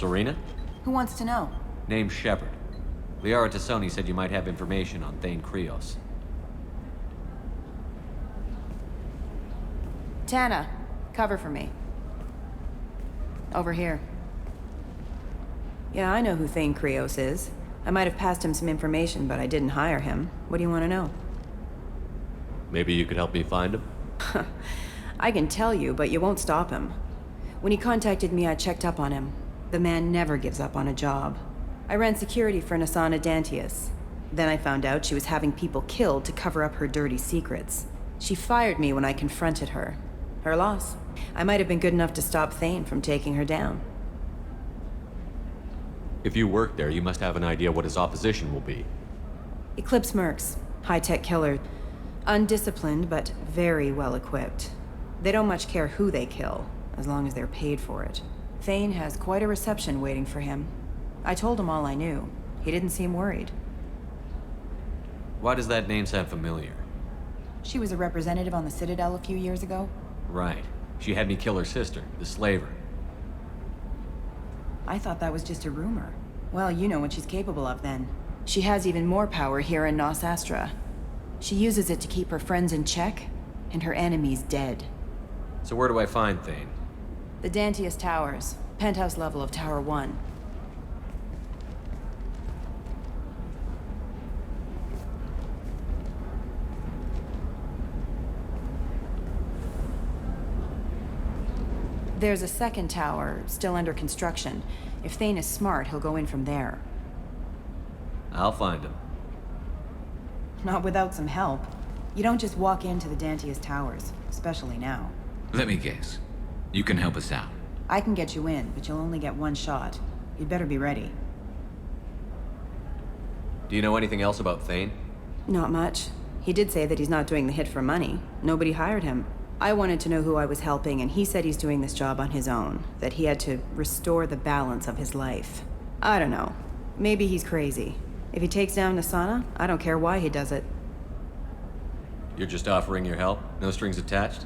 Serena? Who wants to know? Name's Shepard. Liara Tassoni said you might have information on Thane Krios. Tana, cover for me. Over here. Yeah, I know who Thane Krios is. I might have passed him some information, but I didn't hire him. What do you want to know? Maybe you could help me find him? I can tell you, but you won't stop him. When he contacted me, I checked up on him. The man never gives up on a job. I ran security for Nasana Dantius. Then I found out she was having people killed to cover up her dirty secrets. She fired me when I confronted her. Her loss. I might have been good enough to stop Thane from taking her down. If you work there, you must have an idea what his opposition will be. Eclipse mercs. High-tech killer. Undisciplined, but very well-equipped. They don't much care who they kill, as long as they're paid for it. Thane has quite a reception waiting for him. I told him all I knew. He didn't seem worried. Why does that name sound familiar? She was a representative on the Citadel a few years ago. Right. She had me kill her sister, the slaver. I thought that was just a rumor. Well, you know what she's capable of then. She has even more power here in Nos Astra. She uses it to keep her friends in check, and her enemies dead. So where do I find Thane? The Dantius Towers, penthouse level of Tower 1. There's a second tower, still under construction. If Thane is smart, he'll go in from there. I'll find him. Not without some help. You don't just walk into the Dantius Towers, especially now. Let me guess. You can help us out. I can get you in, but you'll only get one shot. You'd better be ready. Do you know anything else about Thane? Not much. He did say that he's not doing the hit for money. Nobody hired him. I wanted to know who I was helping, and he said he's doing this job on his own. That he had to restore the balance of his life. I don't know. Maybe he's crazy. If he takes down Nasana, I don't care why he does it. You're just offering your help? No strings attached?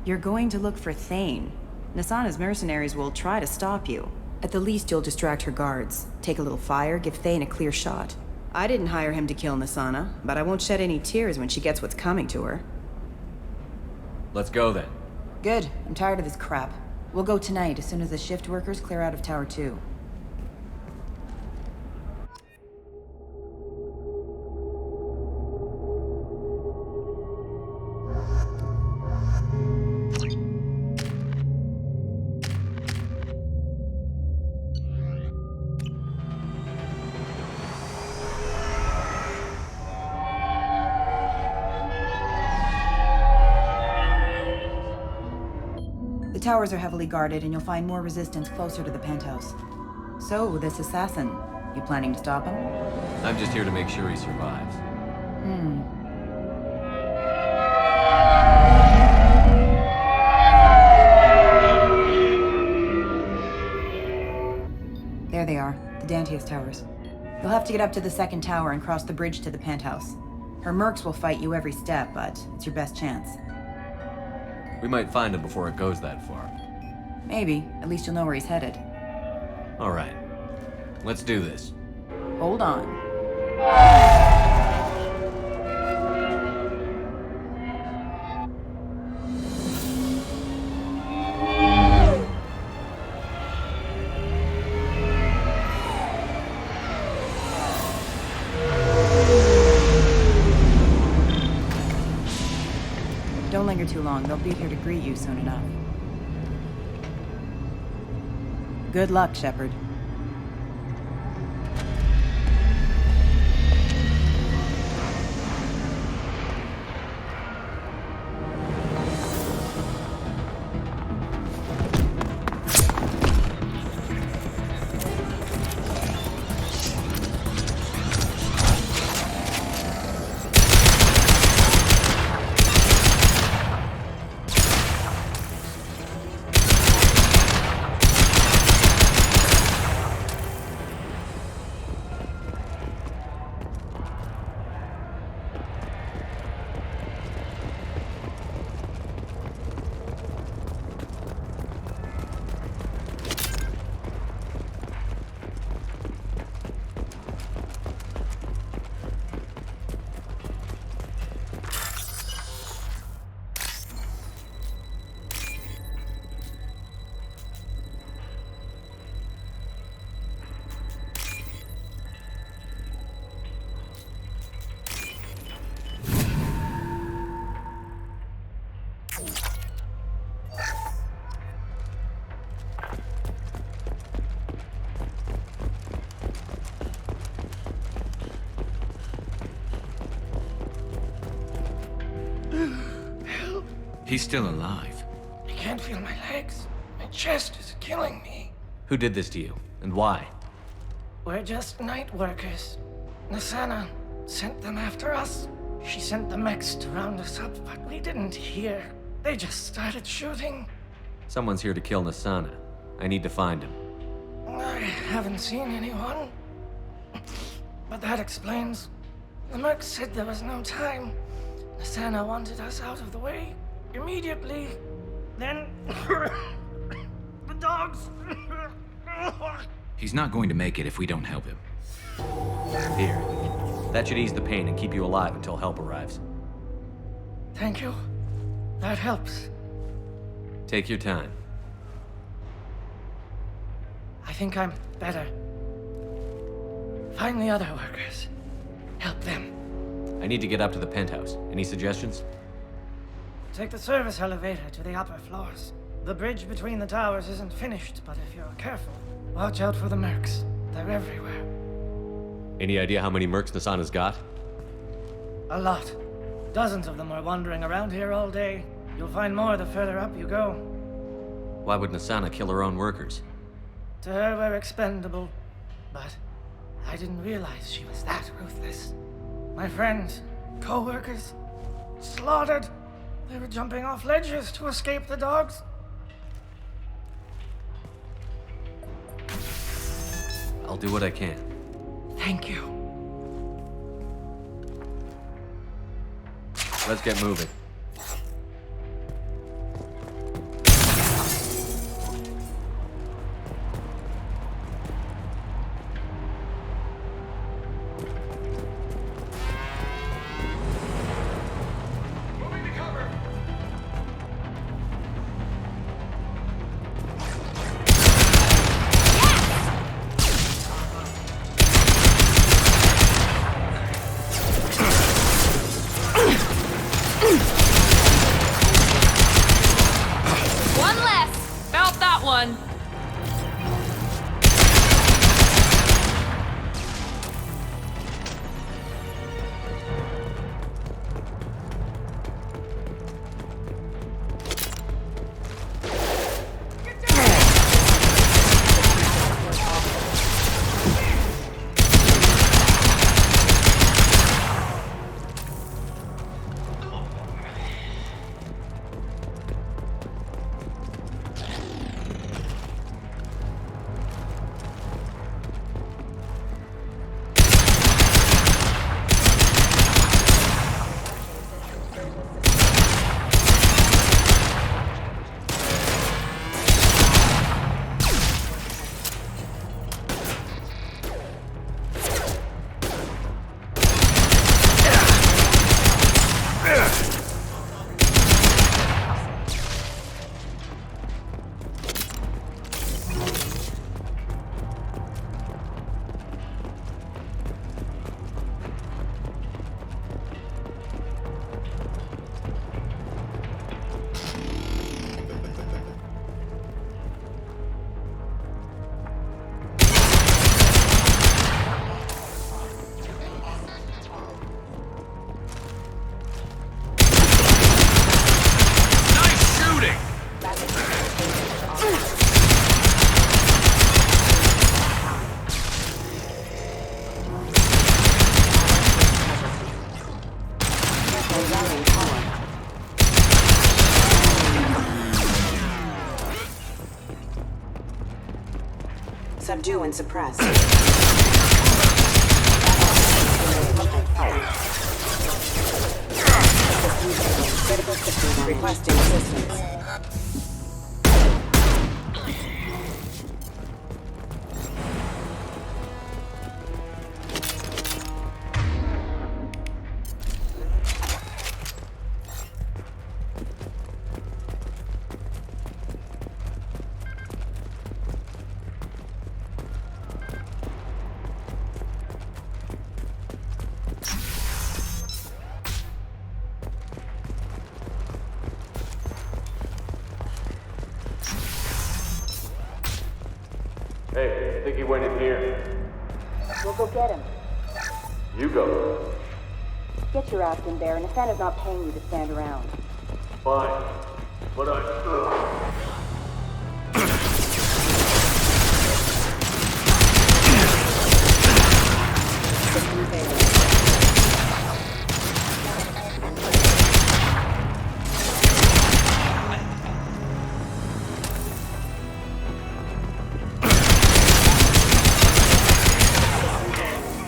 You're going to look for Thane. Nasana's mercenaries will try to stop you. At the least, you'll distract her guards. Take a little fire, give Thane a clear shot. I didn't hire him to kill Nasana, but I won't shed any tears when she gets what's coming to her. Let's go then. Good. I'm tired of this crap. We'll go tonight as soon as the shift workers clear out of Tower 2. The towers are heavily guarded, and you'll find more resistance closer to the penthouse. So, this assassin, you planning to stop him? I'm just here to make sure he survives. There they are, the Dantius Towers. You'll have to get up to the second tower and cross the bridge to the penthouse. Her mercs will fight you every step, but it's your best chance. We might find him before it goes that far. Maybe. At least you'll know where he's headed. All right. Let's do this. Hold on. Don't linger too long. They'll be here to greet you soon enough. Good luck, Shepard. He's still alive. I can't feel my legs. My chest is killing me. Who did this to you, and why? We're just night workers. Nasana sent them after us. She sent the mechs to round us up, but we didn't hear. They just started shooting. Someone's here to kill Nasana. I need to find him. I haven't seen anyone. But that explains. The merc said there was no time. Nasana wanted us out of the way immediately. Then the dogs. He's not going to make it if we don't help him. Here. That should ease the pain and keep you alive until help arrives. Thank you. That helps. Take your time. I think I'm better. Find the other workers. Help them. I need to get up to the penthouse. Any suggestions? Take the service elevator to the upper floors. The bridge between the towers isn't finished, but if you're careful, watch out for the mercs. They're everywhere. Any idea how many mercs Nasana's got? A lot. Dozens of them are wandering around here all day. You'll find more the further up you go. Why would Nasana kill her own workers? To her, we're expendable. But I didn't realize she was that ruthless. My friends, co-workers, slaughtered. They were jumping off ledges to escape the dogs. I'll do what I can. Thank you. Let's get moving. One less! Felt that one! Subdue and suppress. Requesting assistance. Hey, I think he went in here. We'll go get him. You go. Get your ass in there, and Nathana's not paying you to stand around. Fine. But I... System failure.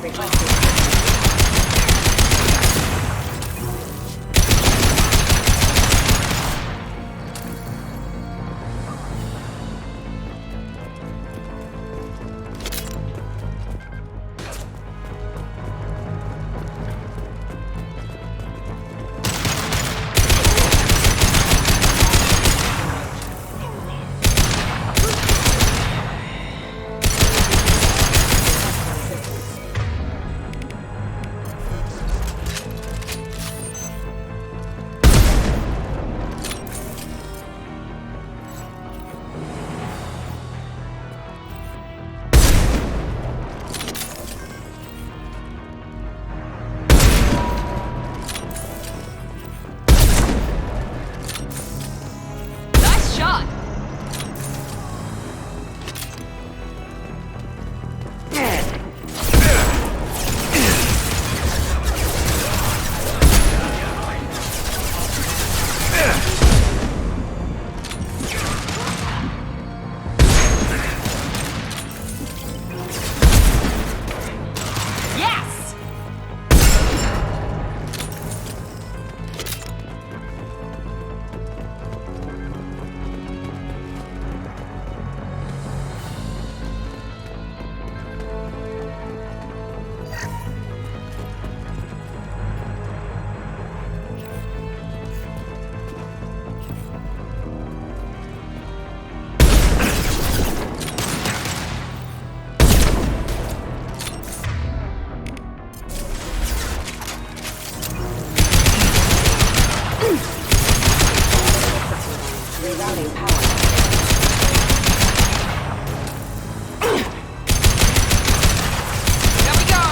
Requesting. Nice shot! Yes! Rerouting power. Here we go!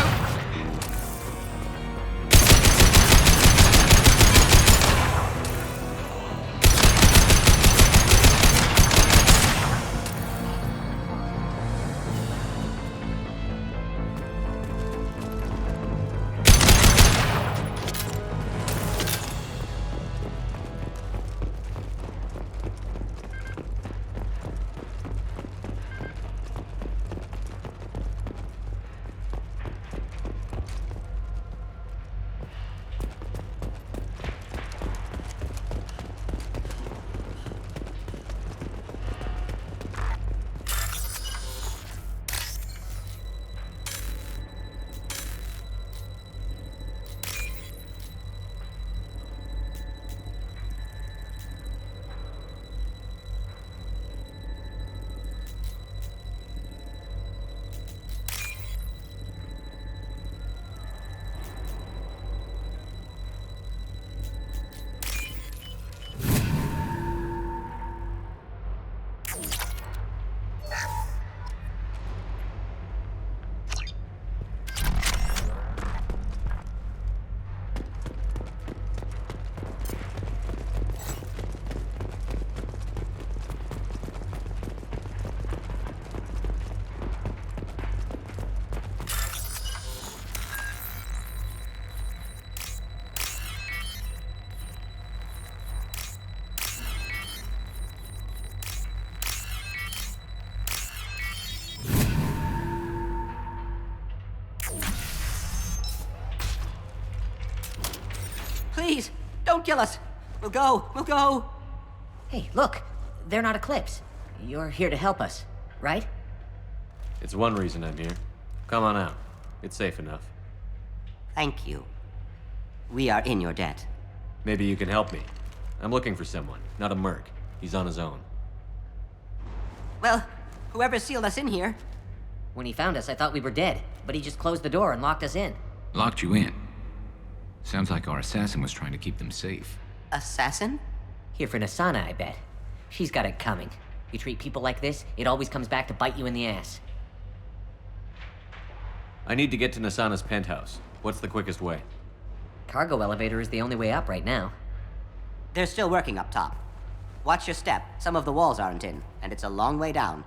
Please, don't kill us. We'll go. Hey, look. They're not Eclipse. You're here to help us, right? It's one reason I'm here. Come on out. It's safe enough. Thank you. We are in your debt. Maybe you can help me. I'm looking for someone, not a merc. He's on his own. Well, whoever sealed us in here. When he found us, I thought we were dead, but he just closed the door and locked us in. Locked you in. Sounds like our assassin was trying to keep them safe. Assassin? Here for Nasana, I bet. She's got it coming. You treat people like this, it always comes back to bite you in the ass. I need to get to Nasana's penthouse. What's the quickest way? Cargo elevator is the only way up right now. They're still working up top. Watch your step. Some of the walls aren't in, and it's a long way down.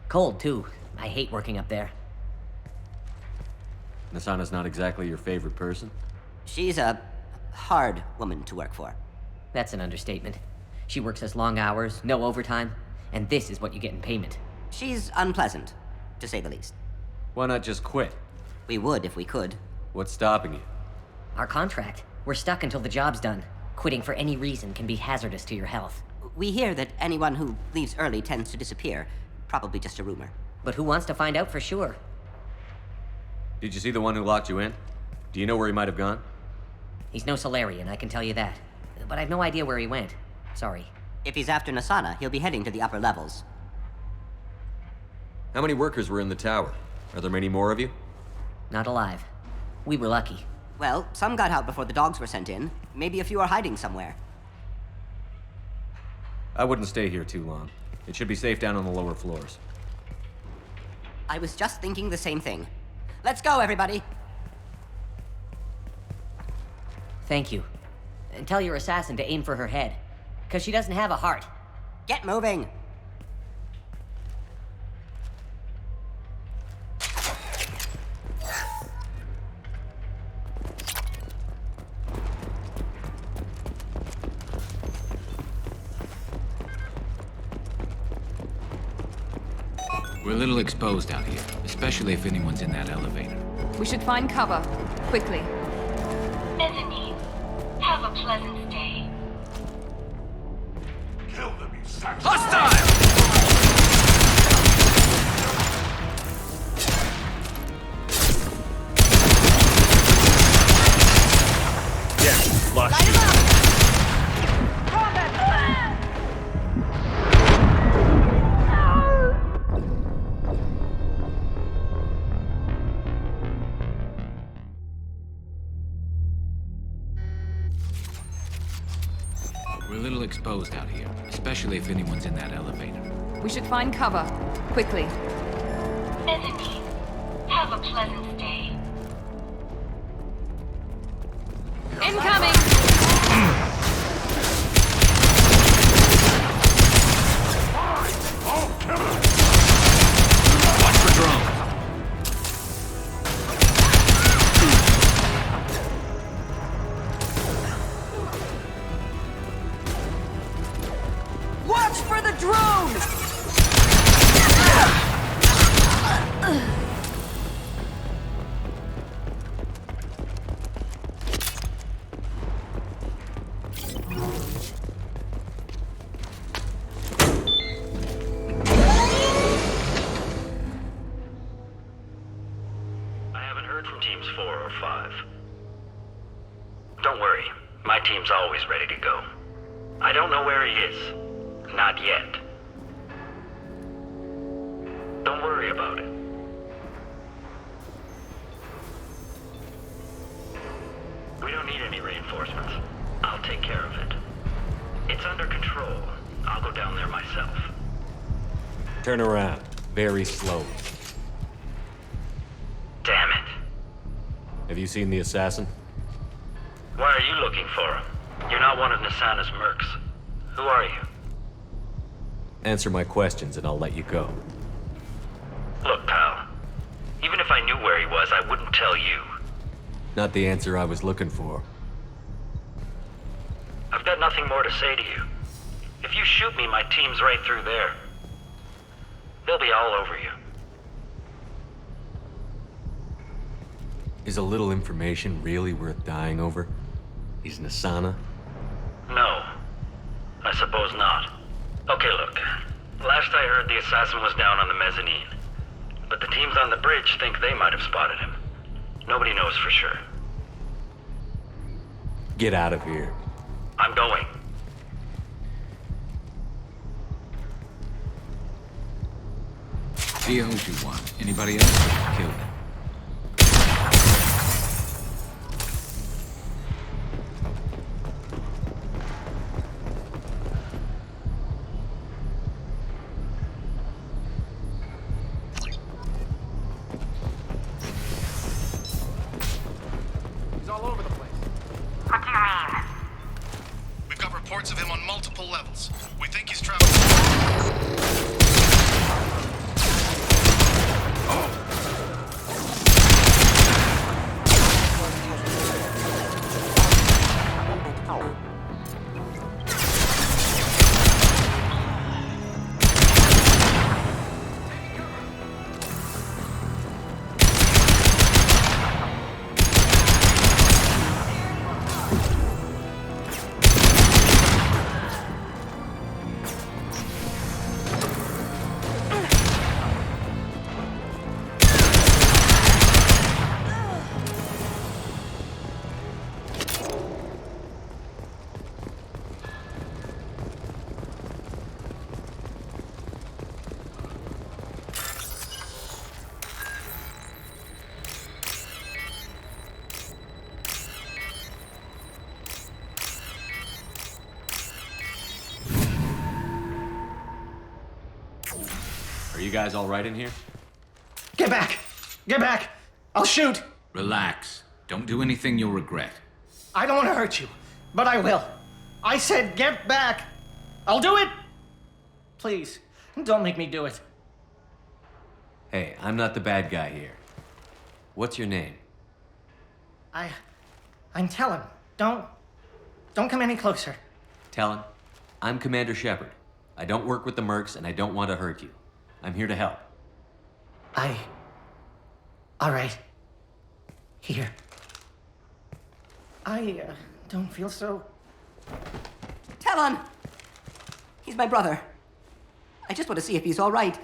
Cold, too. I hate working up there. Nasana's not exactly your favorite person? She's a hard woman to work for. That's an understatement. She works us long hours, no overtime, and this is what you get in payment. She's unpleasant, to say the least. Why not just quit? We would if we could. What's stopping you? Our contract. We're stuck until the job's done. Quitting for any reason can be hazardous to your health. We hear that anyone who leaves early tends to disappear. Probably just a rumor. But who wants to find out for sure? Did you see the one who locked you in? Do you know where he might have gone? He's no Solarian, I can tell you that. But I've no idea where he went. Sorry. If he's after Nasana, he'll be heading to the upper levels. How many workers were in the tower? Are there many more of you? Not alive. We were lucky. Well, some got out before the dogs were sent in. Maybe a few are hiding somewhere. I wouldn't stay here too long. It should be safe down on the lower floors. I was just thinking the same thing. Let's go, everybody! Thank you. And tell your assassin to aim for her head. 'Cause she doesn't have a heart. Get moving! We're a little exposed out here, especially if anyone's in that elevator. We should find cover. Quickly. Mezzanine. Have a pleasant stay. Kill them, you sacks. Hostile! Yeah, lost you. We're a little exposed out here, especially if anyone's in that elevator. We should find cover. Quickly. Mezzanine. Have a pleasant stay. Incoming! Oh, kill him! Watch for drones! Watch for the drone! I haven't heard from teams 4 or 5. Don't worry, my team's always ready to go. I don't know where he is. Not yet. Don't worry about it. We don't need any reinforcements. I'll take care of it. It's under control. I'll go down there myself. Turn around. Very slowly. Damn it. Have you seen the assassin? Why are you looking for him? You're not one of Nasana's mercs. Who are you? Answer my questions and I'll let you go. Look, pal. Even if I knew where he was, I wouldn't tell you. Not the answer I was looking for. I've got nothing more to say to you. If you shoot me, my team's right through there. They'll be all over you. Is a little information really worth dying over? He's Nasana? No. I suppose not. Okay, look. Last I heard, the assassin was down on the mezzanine. But the teams on the bridge think they might have spotted him. Nobody knows for sure. Get out of here. I'm going. COs you want. Anybody else? Kill them. you guys all right in here? Get back! Get back! I'll shoot! Relax. Don't do anything you'll regret. I don't want to hurt you, but I will. I said get back! I'll do it! Please, don't make me do it. Hey, I'm not the bad guy here. What's your name? I'm telling. Don't come any closer. Talon, I'm Commander Shepard. I don't work with the mercs, and I don't want to hurt you. I'm here to help. All right. Here. I don't feel so... Talon! He's my brother. I just want to see if he's all right.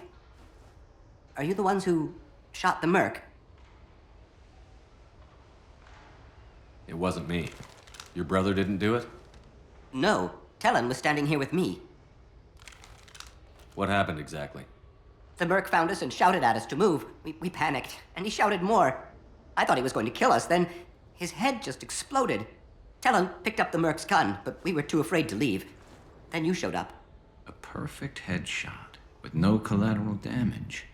Are you the ones who shot the merc? It wasn't me. Your brother didn't do it? No. Talon was standing here with me. What happened exactly? The merc found us and shouted at us to move. We panicked, and he shouted more. I thought he was going to kill us, then his head just exploded. Talon picked up the merc's gun, but we were too afraid to leave. Then you showed up. A perfect headshot with no collateral damage.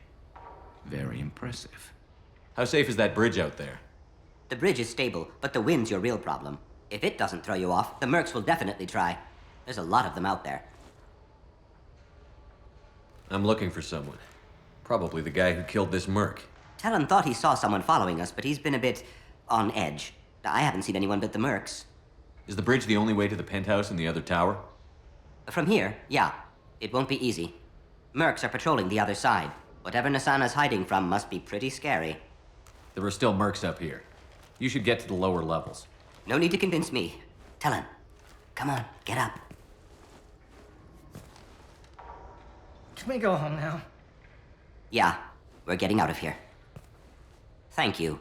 Very impressive. How safe is that bridge out there? The bridge is stable, but the wind's your real problem. If it doesn't throw you off, the mercs will definitely try. There's a lot of them out there. I'm looking for someone. Probably the guy who killed this merc. Talon thought he saw someone following us, but he's been a bit on edge. I haven't seen anyone but the mercs. Is the bridge the only way to the penthouse in the other tower? From here, yeah. It won't be easy. Mercs are patrolling the other side. Whatever Nasana's hiding from must be pretty scary. There are still mercs up here. You should get to the lower levels. No need to convince me. Talon, come on, get up. Can we go home now? Yeah, we're getting out of here. Thank you.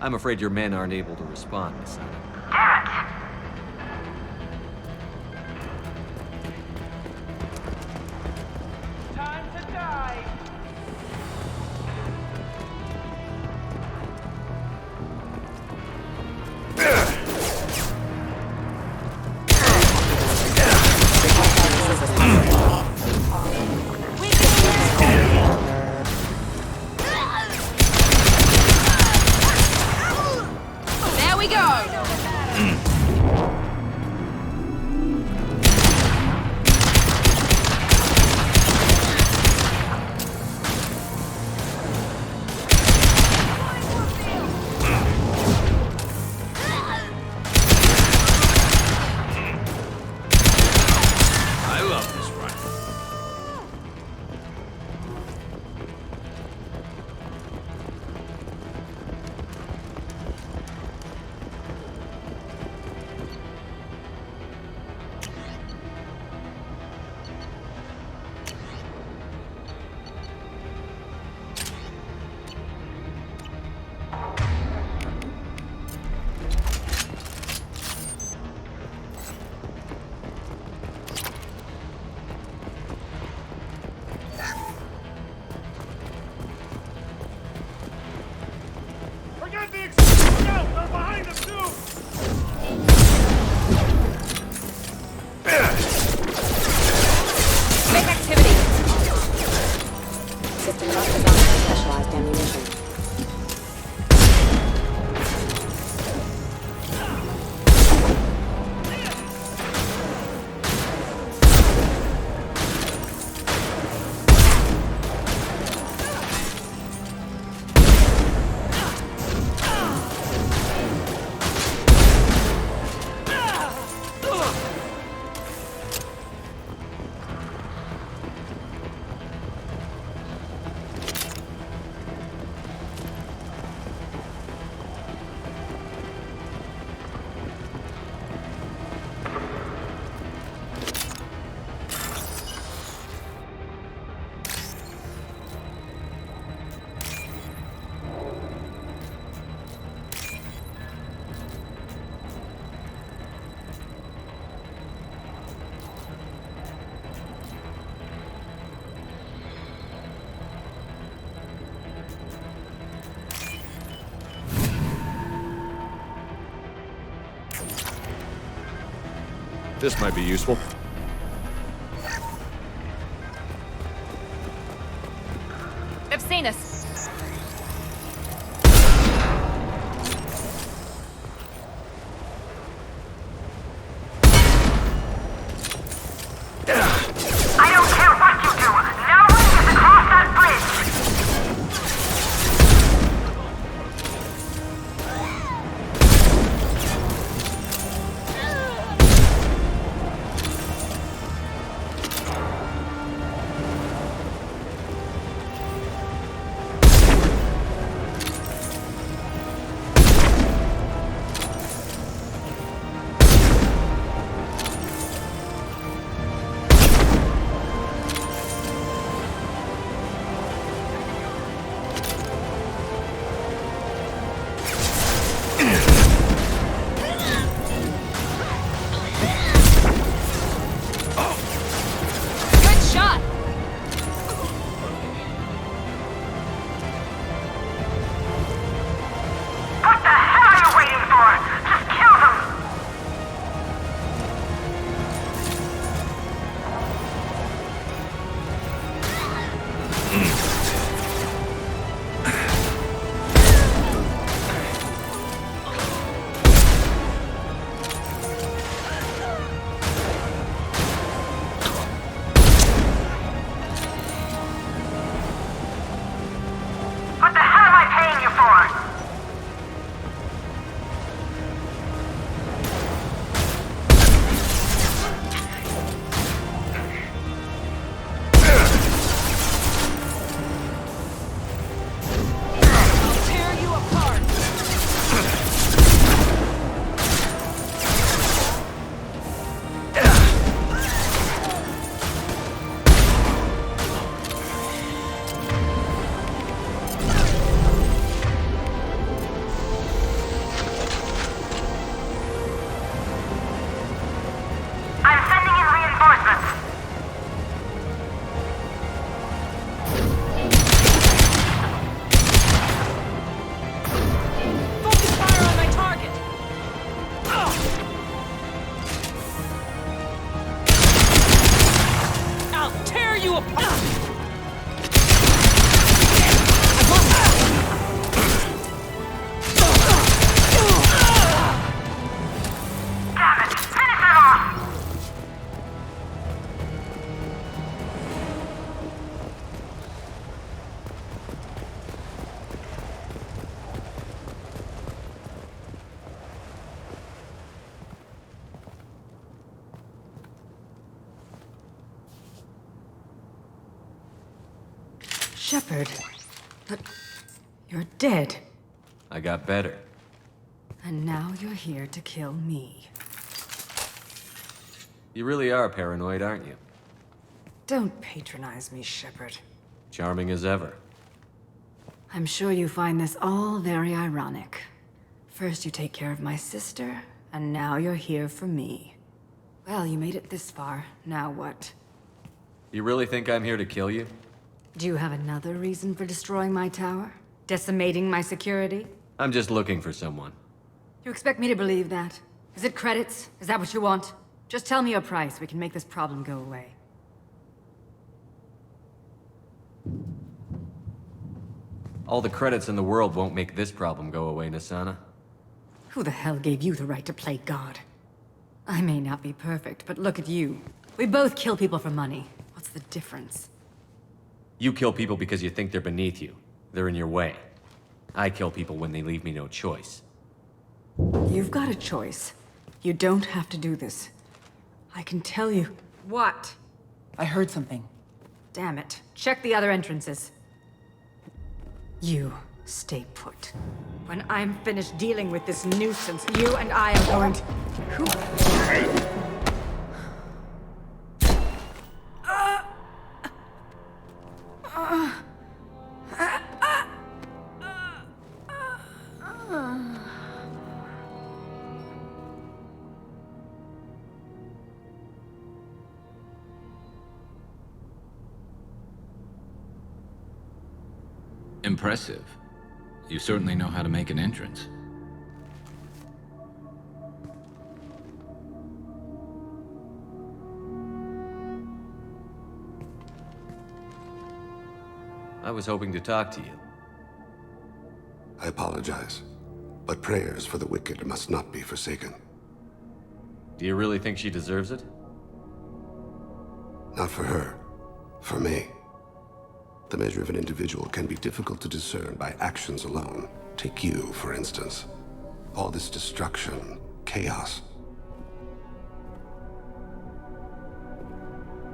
I'm afraid your men aren't able to respond, Miss Anna. Damn it! Time to die! There we go! This might be useful. I've seen us. I don't care what you do. No one gets across that bridge. Good shot. What the hell are you waiting for? Just kill them. What the hell am I paying you for? I'll tear you apart. I'm sending in reinforcements. Focus fire on my target. I'll tear you apart. Damn it! Finish it off! Shepard. But you're dead. I got better. And now you're here to kill me. You really are paranoid, aren't you? Don't patronize me, Shepard. Charming as ever. I'm sure you find this all very ironic. First you take care of my sister, and now you're here for me. Well, you made it this far. Now what? You really think I'm here to kill you? Do you have another reason for destroying my tower? Decimating my security? I'm just looking for someone. You expect me to believe that? Is it credits? Is that what you want? Just tell me your price. We can make this problem go away. All the credits in the world won't make this problem go away, Nasana. Who the hell gave you the right to play God? I may not be perfect, but look at you. We both kill people for money. What's the difference? You kill people because you think they're beneath you. They're in your way. I kill people when they leave me no choice. You've got a choice. You don't have to do this. I can tell you. What? I heard something. Damn it. Check the other entrances. You stay put. When I'm finished dealing with this nuisance, you and I am going to... Impressive. You certainly know how to make an entrance. I was hoping to talk to you. I apologize, but prayers for the wicked must not be forsaken. Do you really think she deserves it? Not for her. For me. The measure of an individual can be difficult to discern by actions alone. Take you, for instance. All this destruction, chaos.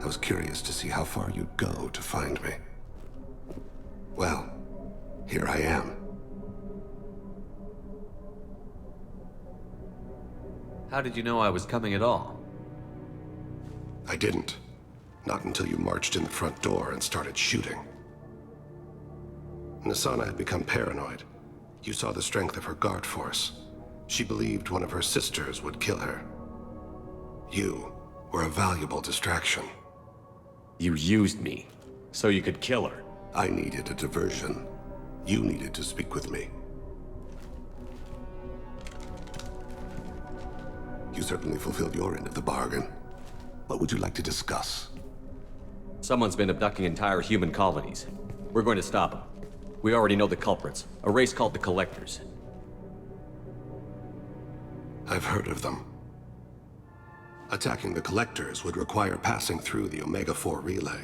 I was curious to see how far you'd go to find me. Well, here I am. How did you know I was coming at all? I didn't. Not until you marched in the front door and started shooting. Nasana had become paranoid. You saw the strength of her guard force. She believed one of her sisters would kill her. You were a valuable distraction. You used me, so you could kill her. I needed a diversion. You needed to speak with me. You certainly fulfilled your end of the bargain. What would you like to discuss? Someone's been abducting entire human colonies. We're going to stop them. We already know the culprits, a race called the Collectors. I've heard of them. Attacking the Collectors would require passing through the Omega-4 relay.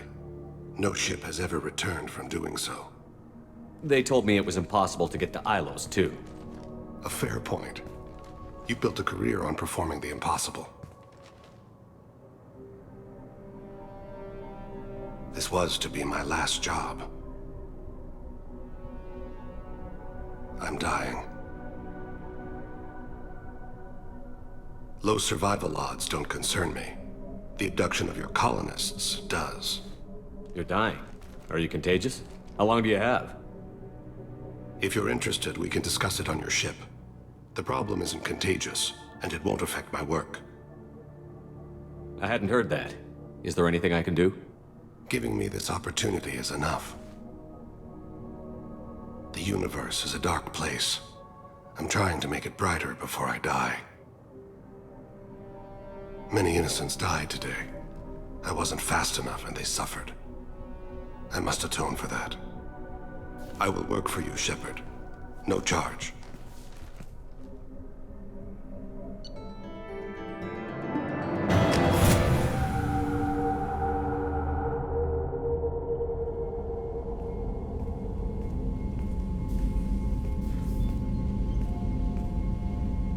No ship has ever returned from doing so. They told me it was impossible to get to Ilos, too. A fair point. You built a career on performing the impossible. This was to be my last job. I'm dying. Low survival odds don't concern me. The abduction of your colonists does. You're dying. Are you contagious? How long do you have? If you're interested, we can discuss it on your ship. The problem isn't contagious, and it won't affect my work. I hadn't heard that. Is there anything I can do? Giving me this opportunity is enough. The universe is a dark place. I'm trying to make it brighter before I die. Many innocents died today. I wasn't fast enough and they suffered. I must atone for that. I will work for you, Shepard. No charge.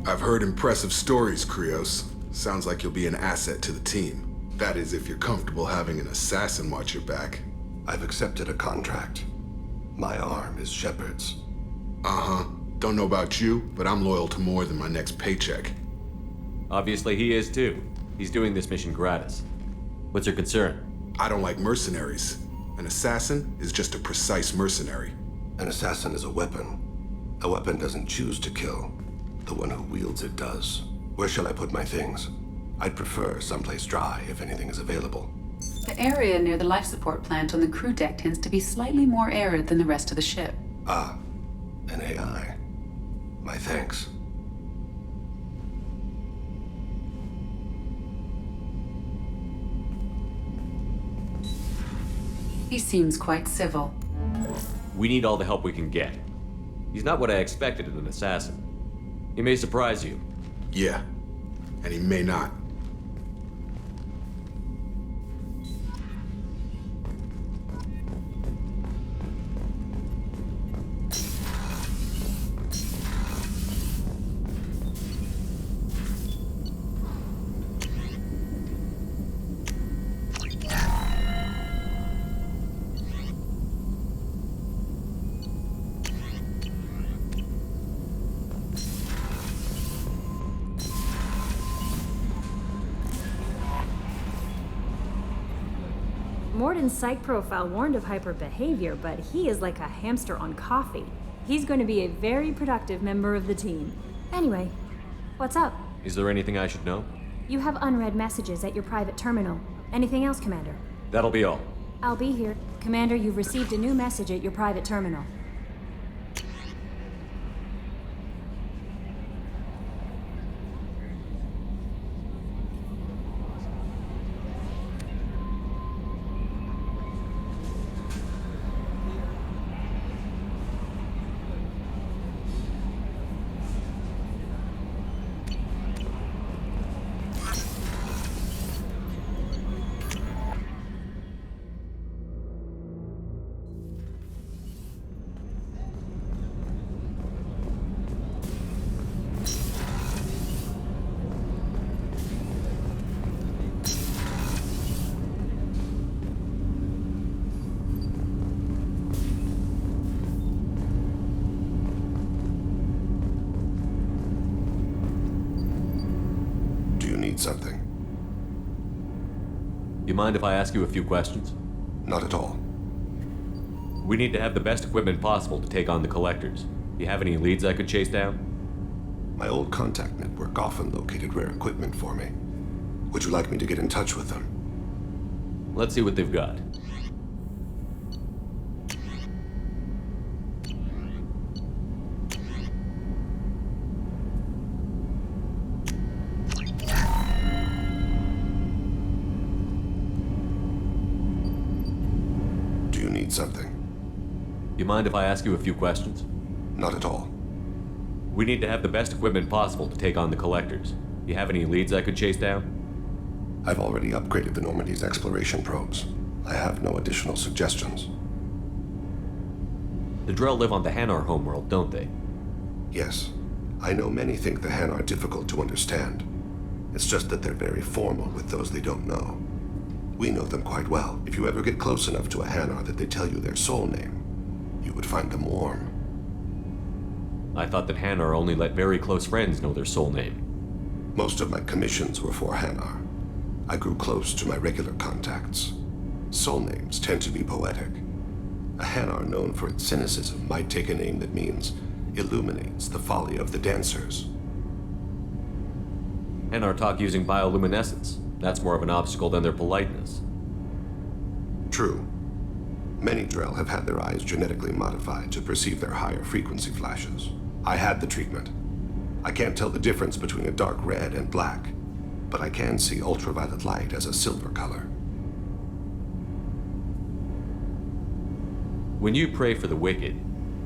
I've heard impressive stories, Krios. Sounds like you'll be an asset to the team. That is, if you're comfortable having an assassin watch your back. I've accepted a contract. My arm is Shepard's. Uh-huh. Don't know about you, but I'm loyal to more than my next paycheck. Obviously he is too. He's doing this mission gratis. What's your concern? I don't like mercenaries. An assassin is just a precise mercenary. An assassin is a weapon. A weapon doesn't choose to kill. The one who wields it does. Where shall I put my things? I'd prefer someplace dry if anything is available. The area near the life support plant on the crew deck tends to be slightly more arid than the rest of the ship. Ah, an AI. My thanks. He seems quite civil. We need all the help we can get. He's not what I expected in an assassin. He may surprise you. Yeah, and he may not. Morden's psych profile warned of hyper behavior, but he is like a hamster on coffee. He's going to be a very productive member of the team. Anyway, what's up? Is there anything I should know? You have unread messages at your private terminal. Anything else, Commander? That'll be all. I'll be here. Commander, you've received a new message at your private terminal. need something? You mind if I ask you a few questions? Not at all. We need to have the best equipment possible to take on the collectors. Do you have any leads I could chase down? My old contact network often located rare equipment for me. Would you like me to get in touch with them? Let's see what they've got. Do you need something? You mind if I ask you a few questions? Not at all. We need to have the best equipment possible to take on the collectors. Do you have any leads I could chase down? I've already upgraded the Normandy's exploration probes. I have no additional suggestions. The Drell live on the Hanar homeworld, don't they? Yes. I know many think the Hanar difficult to understand. It's just that they're very formal with those they don't know. We know them quite well. If you ever get close enough to a Hanar that they tell you their soul name, you would find them warm. I thought that Hanar only let very close friends know their soul name. Most of my commissions were for Hanar. I grew close to my regular contacts. Soul names tend to be poetic. A Hanar known for its cynicism might take a name that means illuminates the folly of the dancers. Hanar talk using bioluminescence. That's more of an obstacle than their politeness. True. Many Drell have had their eyes genetically modified to perceive their higher frequency flashes. I had the treatment. I can't tell the difference between a dark red and black, but I can see ultraviolet light as a silver color. When you pray for the wicked,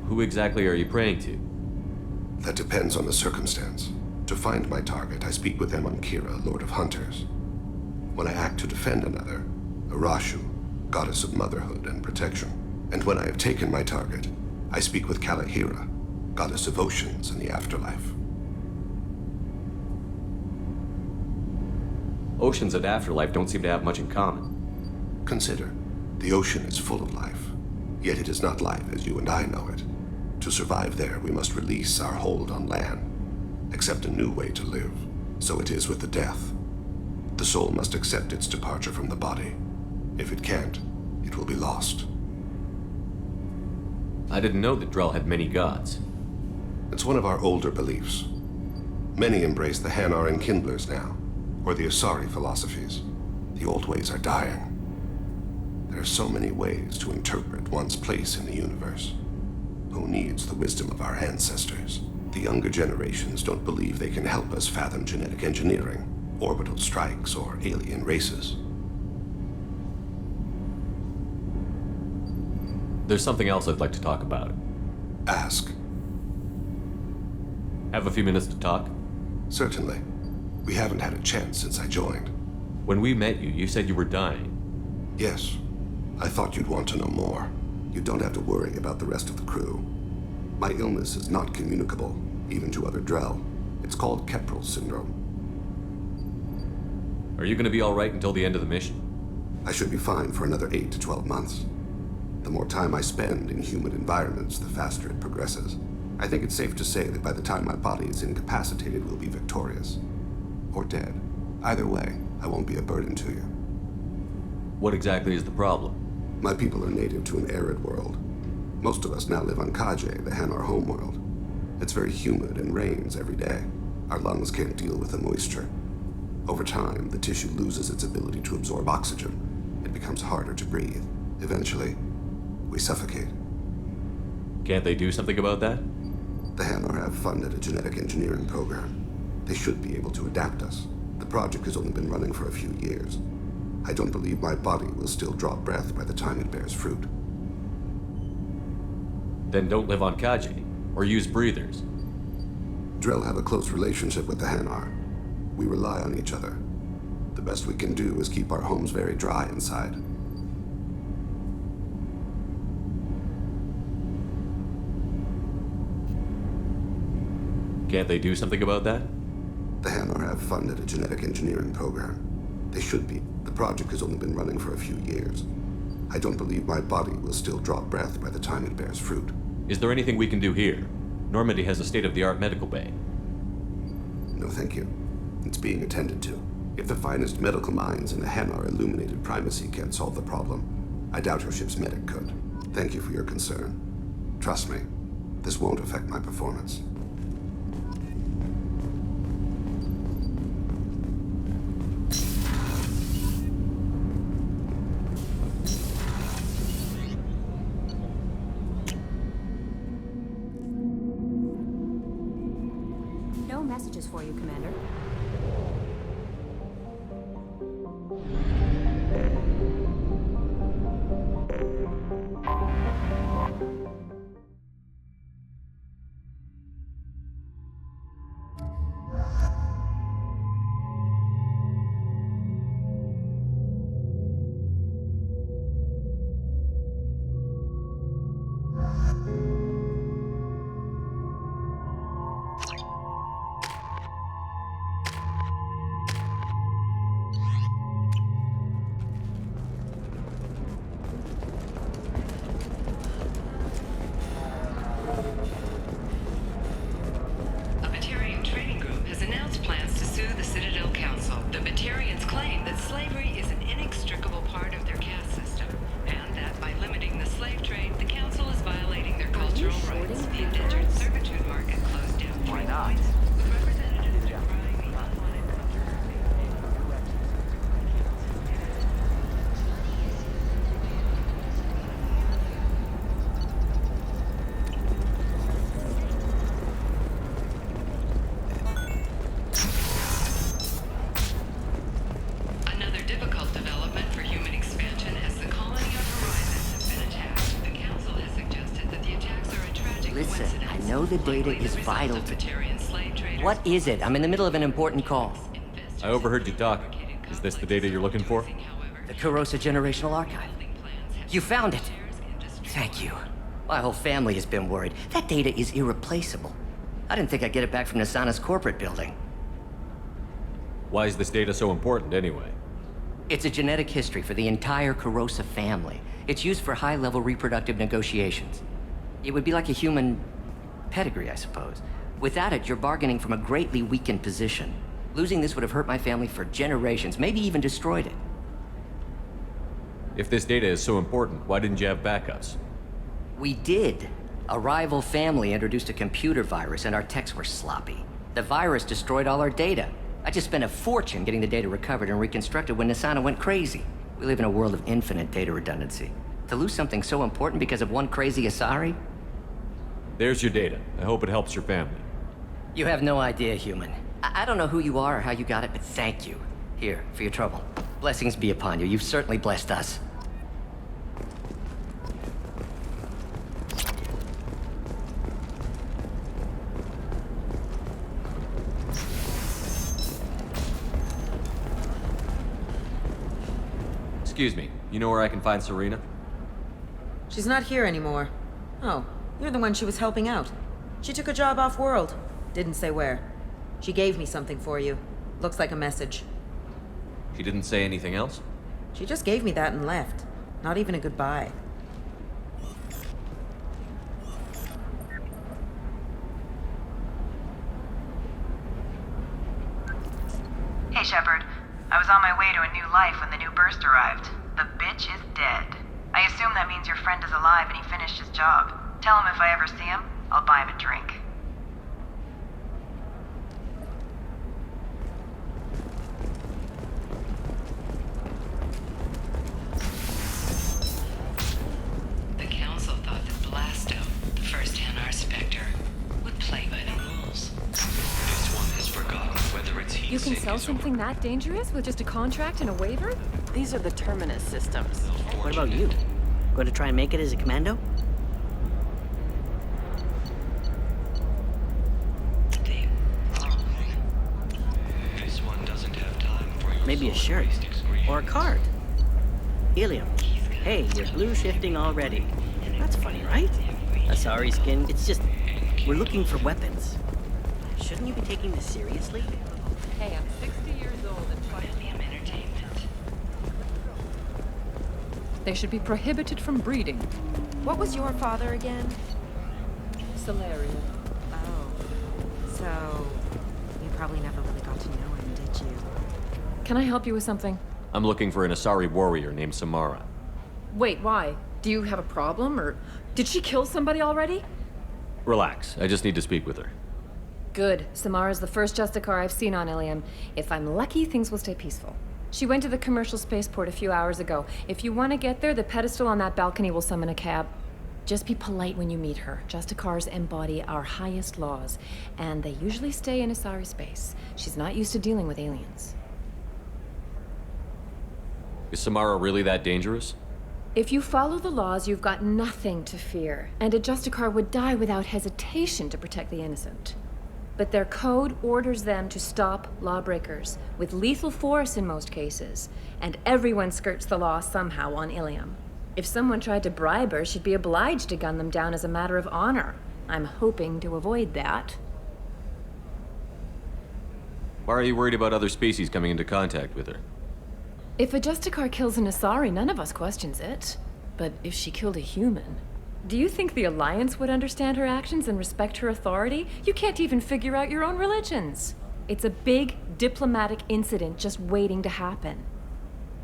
who exactly are you praying to? That depends on the circumstance. To find my target, I speak with them on Kira, Lord of Hunters. When I act to defend another, Arashu, goddess of motherhood and protection. And when I have taken my target, I speak with Kalahira, goddess of oceans and the afterlife. Oceans and afterlife don't seem to have much in common. Consider, the ocean is full of life, yet it is not life as you and I know it. To survive there, we must release our hold on land, accept a new way to live. So it is with the death. The soul must accept its departure from the body. If it can't, it will be lost. I didn't know that Drell had many gods. It's one of our older beliefs. Many embrace the Hanar and Kindlers now, or the Asari philosophies. The old ways are dying. There are so many ways to interpret one's place in the universe. Who needs the wisdom of our ancestors? The younger generations don't believe they can help us fathom genetic engineering, orbital strikes, or alien races. There's something else I'd like to talk about. Ask. Have a few minutes to talk? Certainly. We haven't had a chance since I joined. When we met you, you said you were dying. Yes. I thought you'd want to know more. You don't have to worry about the rest of the crew. My illness is not communicable, even to other Drell. It's called Keprel syndrome. Are you going to be all right until the end of the mission? I should be fine for another 8 to 12 months. The more time I spend in human environments, the faster it progresses. I think it's safe to say that by the time my body is incapacitated, we'll be victorious. Or dead. Either way, I won't be a burden to you. What exactly is the problem? My people are native to an arid world. Most of us now live on Kaje, the Hanar homeworld. It's very humid and rains every day. Our lungs can't deal with the moisture. Over time, the tissue loses its ability to absorb oxygen. It becomes harder to breathe. Eventually, we suffocate. Can't they do something about that? The Hanar have funded a genetic engineering program. They should be able to adapt us. The project has only been running for a few years. I don't believe my body will still draw breath by the time it bears fruit. Then don't live on Kaji, or use breathers. Drell have a close relationship with the Hanar. We rely on each other. The best we can do is keep our homes very dry inside. Can't they do something about that? The Hanar have funded a genetic engineering program. They should be. The project has only been running for a few years. I don't believe my body will still draw breath by the time it bears fruit. Is there anything we can do here? Normandy has a state-of-the-art medical bay. No, thank you. It's being attended to. If the finest medical minds in the Hanar illuminated primacy can't solve the problem, I doubt your ship's medic could. Thank you for your concern. Trust me, this won't affect my performance. No messages for you, Commander. A Batarian training group has announced plans to sue the Citadel Council. The Batarians claim that slavery is an inextricable part of their caste system, and that by limiting the slave trade, the Council is violating their cultural rights. The indentured servitude market closed down 3 points. With representatives decrying the unwanted Another difficult development for human expansion as the colony of Horizons has been attacked. The Council has suggested that the attacks are a tragic Listen, coincidence. I know the data likely the is result vital of to... Batarian slave traders. What is it? I'm in the middle of an important call. I overheard you talking. Is this the data you're looking for? The Kurosa Generational Archive. You found it! Thank you. My whole family has been worried. That data is irreplaceable. I didn't think I'd get it back from Nasana's corporate building. Why is this data so important, anyway? It's a genetic history for the entire Kurosa family. It's used for high-level reproductive negotiations. It would be like a human pedigree, I suppose. Without it, you're bargaining from a greatly weakened position. Losing this would have hurt my family for generations, maybe even destroyed it. If this data is so important, why didn't you have backups? We did. A rival family introduced a computer virus and our techs were sloppy. The virus destroyed all our data. I just spent a fortune getting the data recovered and reconstructed when Nasana went crazy. We live in a world of infinite data redundancy. To lose something so important because of one crazy Asari? There's your data. I hope it helps your family. You have no idea, human. I don't know who you are or how you got it, but thank you. Here, for your trouble. Blessings be upon you. You've certainly blessed us. Excuse me, you know where I can find Serena? She's not here anymore. Oh, you're the one she was helping out. She took a job off-world. Didn't say where. She gave me something for you. Looks like a message. She didn't say anything else? She just gave me that and left. Not even a goodbye. Hey, Shepard. I was on my way to a new life when the new burst arrived. The bitch is dead. I assume that means your friend is alive and he finished his job. Tell him if I ever see him, I'll buy him a drink. The Council thought that Blasto, the first Hanar Spectre, would play by the rules. This one has forgotten whether its heat You can sink sell is something that dangerous with just a contract and a waiver? These are the Terminus systems. What about you? Going to try and make it as a commando? This one doesn't have time for your Maybe a shirt. Or a card. Helium. Hey, you're blue shifting already. That's funny, right? Asari skin, it's just... We're looking for weapons. Shouldn't you be taking this seriously? Hey, I'm 60 years old and trying to be entertainment. They should be prohibited from breeding. What was your father again? Salarian. Oh. So, you probably never really got to know him, did you? Can I help you with something? I'm looking for an Asari warrior named Samara. Wait, why? Do you have a problem, or did she kill somebody already? Relax, I just need to speak with her. Good. Samara's the first Justicar I've seen on Ilium. If I'm lucky, things will stay peaceful. She went to the commercial spaceport a few hours ago. If you want to get there, the pedestal on that balcony will summon a cab. Just be polite when you meet her. Justicars embody our highest laws, and they usually stay in Asari space. She's not used to dealing with aliens. Is Samara really that dangerous? If you follow the laws, you've got nothing to fear, and a Justicar would die without hesitation to protect the innocent. But their code orders them to stop lawbreakers, with lethal force in most cases, and everyone skirts the law somehow on Ilium. If someone tried to bribe her, she'd be obliged to gun them down as a matter of honor. I'm hoping to avoid that. Why are you worried about other species coming into contact with her? If a Justicar kills an Asari, none of us questions it. But if she killed a human... Do you think the Alliance would understand her actions and respect her authority? You can't even figure out your own religions. It's a big diplomatic incident just waiting to happen.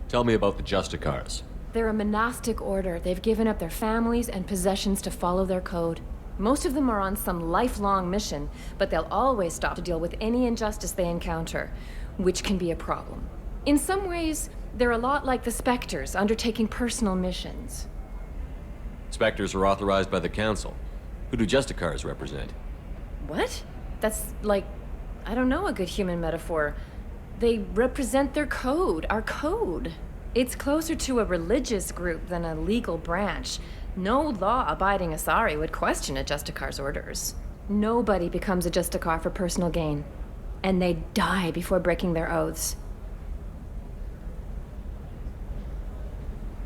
Tell me about the Justicars. They're a monastic order. They've given up their families and possessions to follow their code. Most of them are on some lifelong mission, but they'll always stop to deal with any injustice they encounter, which can be a problem. In some ways, they're a lot like the Spectres, undertaking personal missions. Spectres are authorized by the Council. Who do Justicars represent? What? That's like, I don't know, a good human metaphor. They represent their code, our code. It's closer to a religious group than a legal branch. No law-abiding Asari would question a Justicar's orders. Nobody becomes a Justicar for personal gain. And they die before breaking their oaths.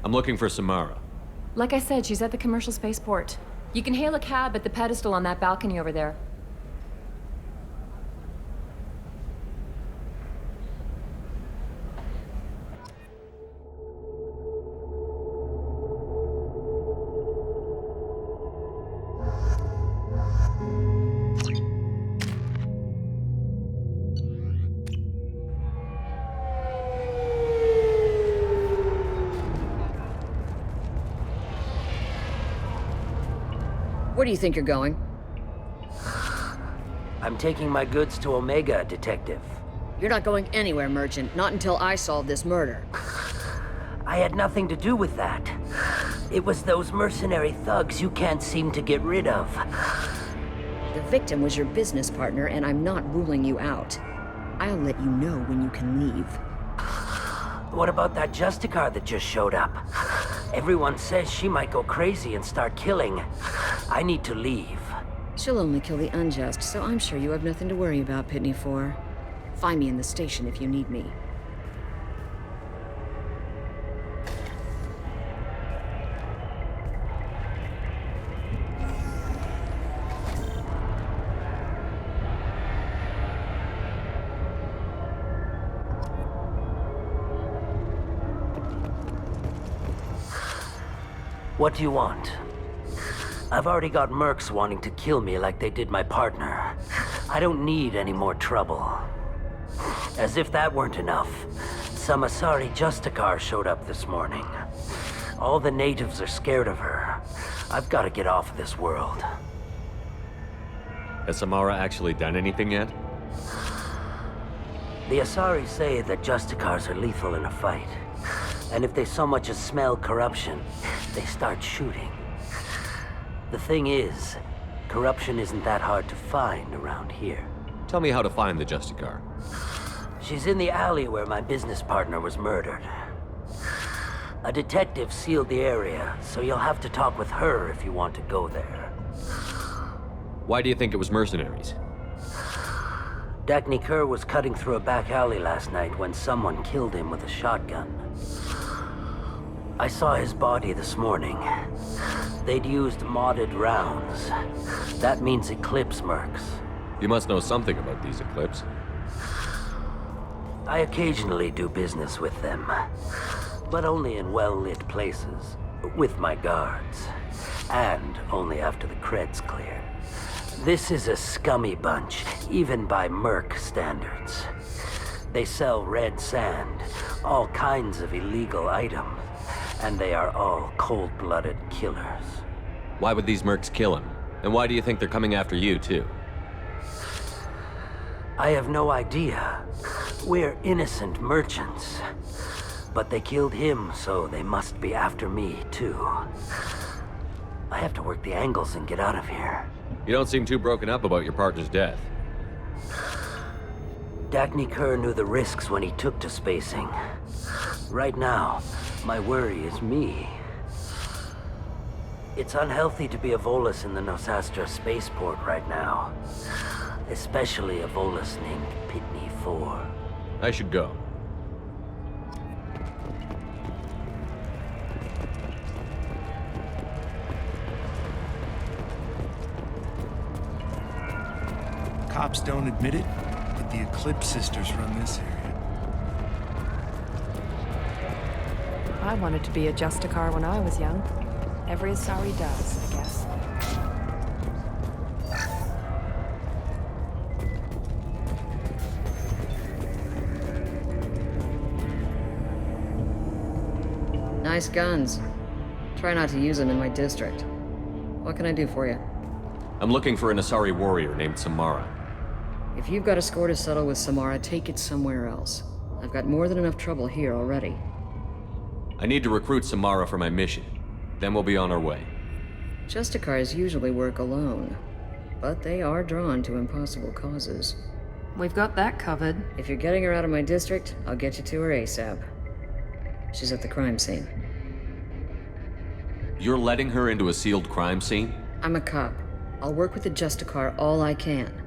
I'm looking for Samara. Like I said, she's at the commercial spaceport. You can hail a cab at the pedestal on that balcony over there. Where do you think you're going? I'm taking my goods to Omega, Detective. You're not going anywhere, Merchant. Not until I solve this murder. I had nothing to do with that. It was those mercenary thugs you can't seem to get rid of. The victim was your business partner, and I'm not ruling you out. I'll let you know when you can leave. What about that Justicar that just showed up? Everyone says she might go crazy and start killing. I need to leave. She'll only kill the unjust, so I'm sure you have nothing to worry about, Pitney 4. Find me in the station if you need me. What do you want? I've already got mercs wanting to kill me like they did my partner. I don't need any more trouble. As if that weren't enough, some Asari Justicar showed up this morning. All the natives are scared of her. I've got to get off of this world. Has Samara actually done anything yet? The Asari say that Justicars are lethal in a fight. And if they so much as smell corruption, they start shooting. The thing is, corruption isn't that hard to find around here. Tell me how to find the Justicar. She's in the alley where my business partner was murdered. A detective sealed the area, so you'll have to talk with her if you want to go there. Why do you think it was mercenaries? Dagny Kerr was cutting through a back alley last night when someone killed him with a shotgun. I saw his body this morning. They'd used modded rounds. That means Eclipse mercs. You must know something about these Eclipse. I occasionally do business with them, but only in well-lit places, with my guards, and only after the cred's clear. This is a scummy bunch, even by merc standards. They sell red sand, all kinds of illegal items, and they are all cold-blooded killers. Why would these mercs kill him? And why do you think they're coming after you, too? I have no idea. We're innocent merchants. But they killed him, so they must be after me, too. I have to work the angles and get out of here. You don't seem too broken up about your partner's death. Dagny Kerr knew the risks when he took to spacing. Right now, my worry is me. It's unhealthy to be a Volus in the Nosastra spaceport right now. Especially a Volus named Pitney 4. I should go. Cops don't admit it, but the Eclipse sisters run this area. I wanted to be a Justicar when I was young. Every Asari does, I guess. Nice guns. Try not to use them in my district. What can I do for you? I'm looking for an Asari warrior named Samara. If you've got a score to settle with Samara, take it somewhere else. I've got more than enough trouble here already. I need to recruit Samara for my mission. Then we'll be on our way. Justicars usually work alone, but they are drawn to impossible causes. We've got that covered. If you're getting her out of my district, I'll get you to her ASAP. She's at the crime scene. You're letting her into a sealed crime scene? I'm a cop. I'll work with the Justicar all I can.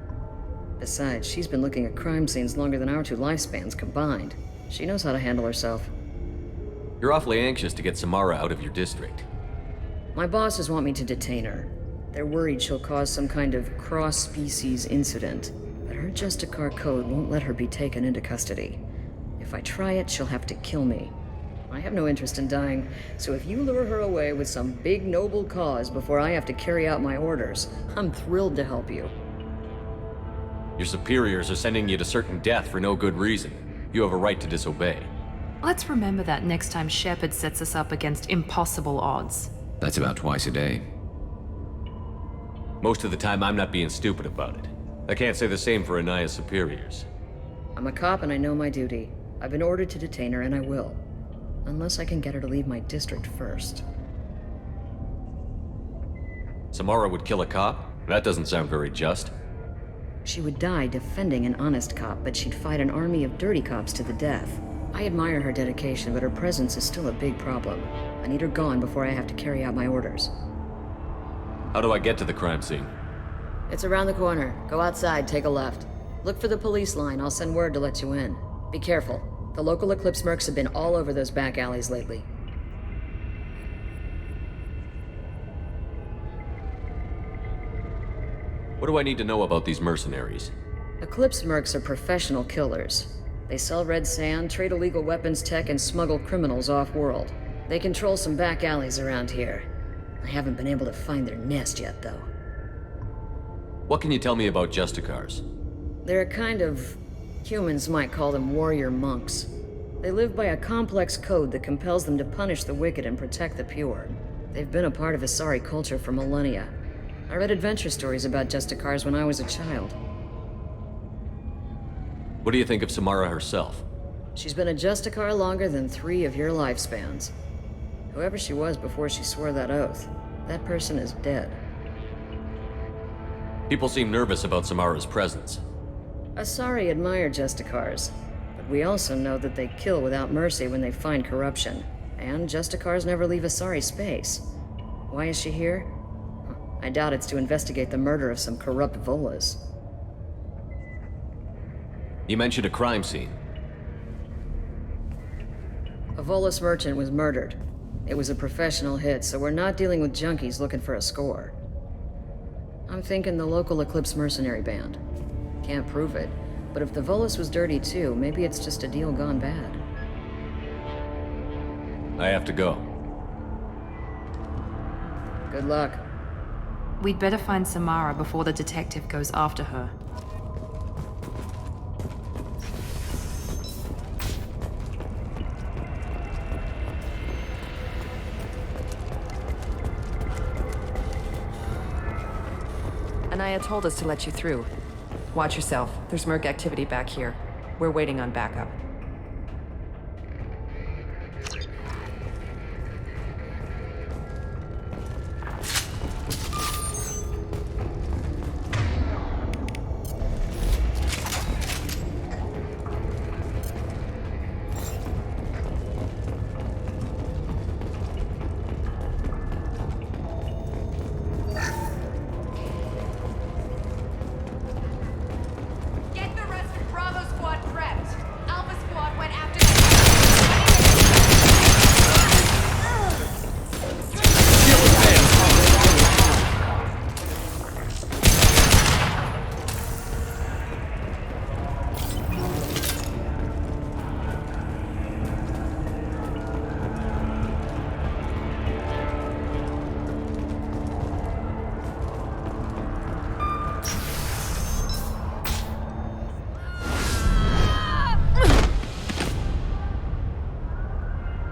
Besides, she's been looking at crime scenes longer than our two lifespans combined. She knows how to handle herself. You're awfully anxious to get Samara out of your district. My bosses want me to detain her. They're worried she'll cause some kind of cross-species incident, but her Justicar code won't let her be taken into custody. If I try it, she'll have to kill me. I have no interest in dying, so if you lure her away with some big noble cause before I have to carry out my orders, I'm thrilled to help you. Your superiors are sending you to certain death for no good reason. You have a right to disobey. Let's remember that next time Shepard sets us up against impossible odds. That's about twice a day. Most of the time, I'm not being stupid about it. I can't say the same for Anaya's superiors. I'm a cop and I know my duty. I've been ordered to detain her and I will. Unless I can get her to leave my district first. Samara would kill a cop? That doesn't sound very just. She would die defending an honest cop, but she'd fight an army of dirty cops to the death. I admire her dedication, but her presence is still a big problem. I need her gone before I have to carry out my orders. How do I get to the crime scene? It's around the corner. Go outside, take a left. Look for the police line. I'll send word to let you in. Be careful. The local Eclipse mercs have been all over those back alleys lately. What do I need to know about these mercenaries? Eclipse mercs are professional killers. They sell red sand, trade illegal weapons tech, and smuggle criminals off-world. They control some back alleys around here. I haven't been able to find their nest yet, though. What can you tell me about Justicars? They're a kind of... humans might call them warrior monks. They live by a complex code that compels them to punish the wicked and protect the pure. They've been a part of Asari culture for millennia. I read adventure stories about Justicars when I was a child. What do you think of Samara herself? She's been a Justicar longer than 3 of your lifespans. Whoever she was before she swore that oath, that person is dead. People seem nervous about Samara's presence. Asari admire Justicars, but we also know that they kill without mercy when they find corruption. And Justicars never leave Asari space. Why is she here? I doubt it's to investigate the murder of some corrupt Volas. You mentioned a crime scene. A Volus merchant was murdered. It was a professional hit, so we're not dealing with junkies looking for a score. I'm thinking the local Eclipse mercenary band. Can't prove it, but if the Volus was dirty too, maybe it's just a deal gone bad. I have to go. Good luck. We'd better find Samara before the detective goes after her. Anaya told us to let you through. Watch yourself. There's Merc activity back here. We're waiting on backup. Get the rest of Bravo Squad prepped. Alpha Squad went after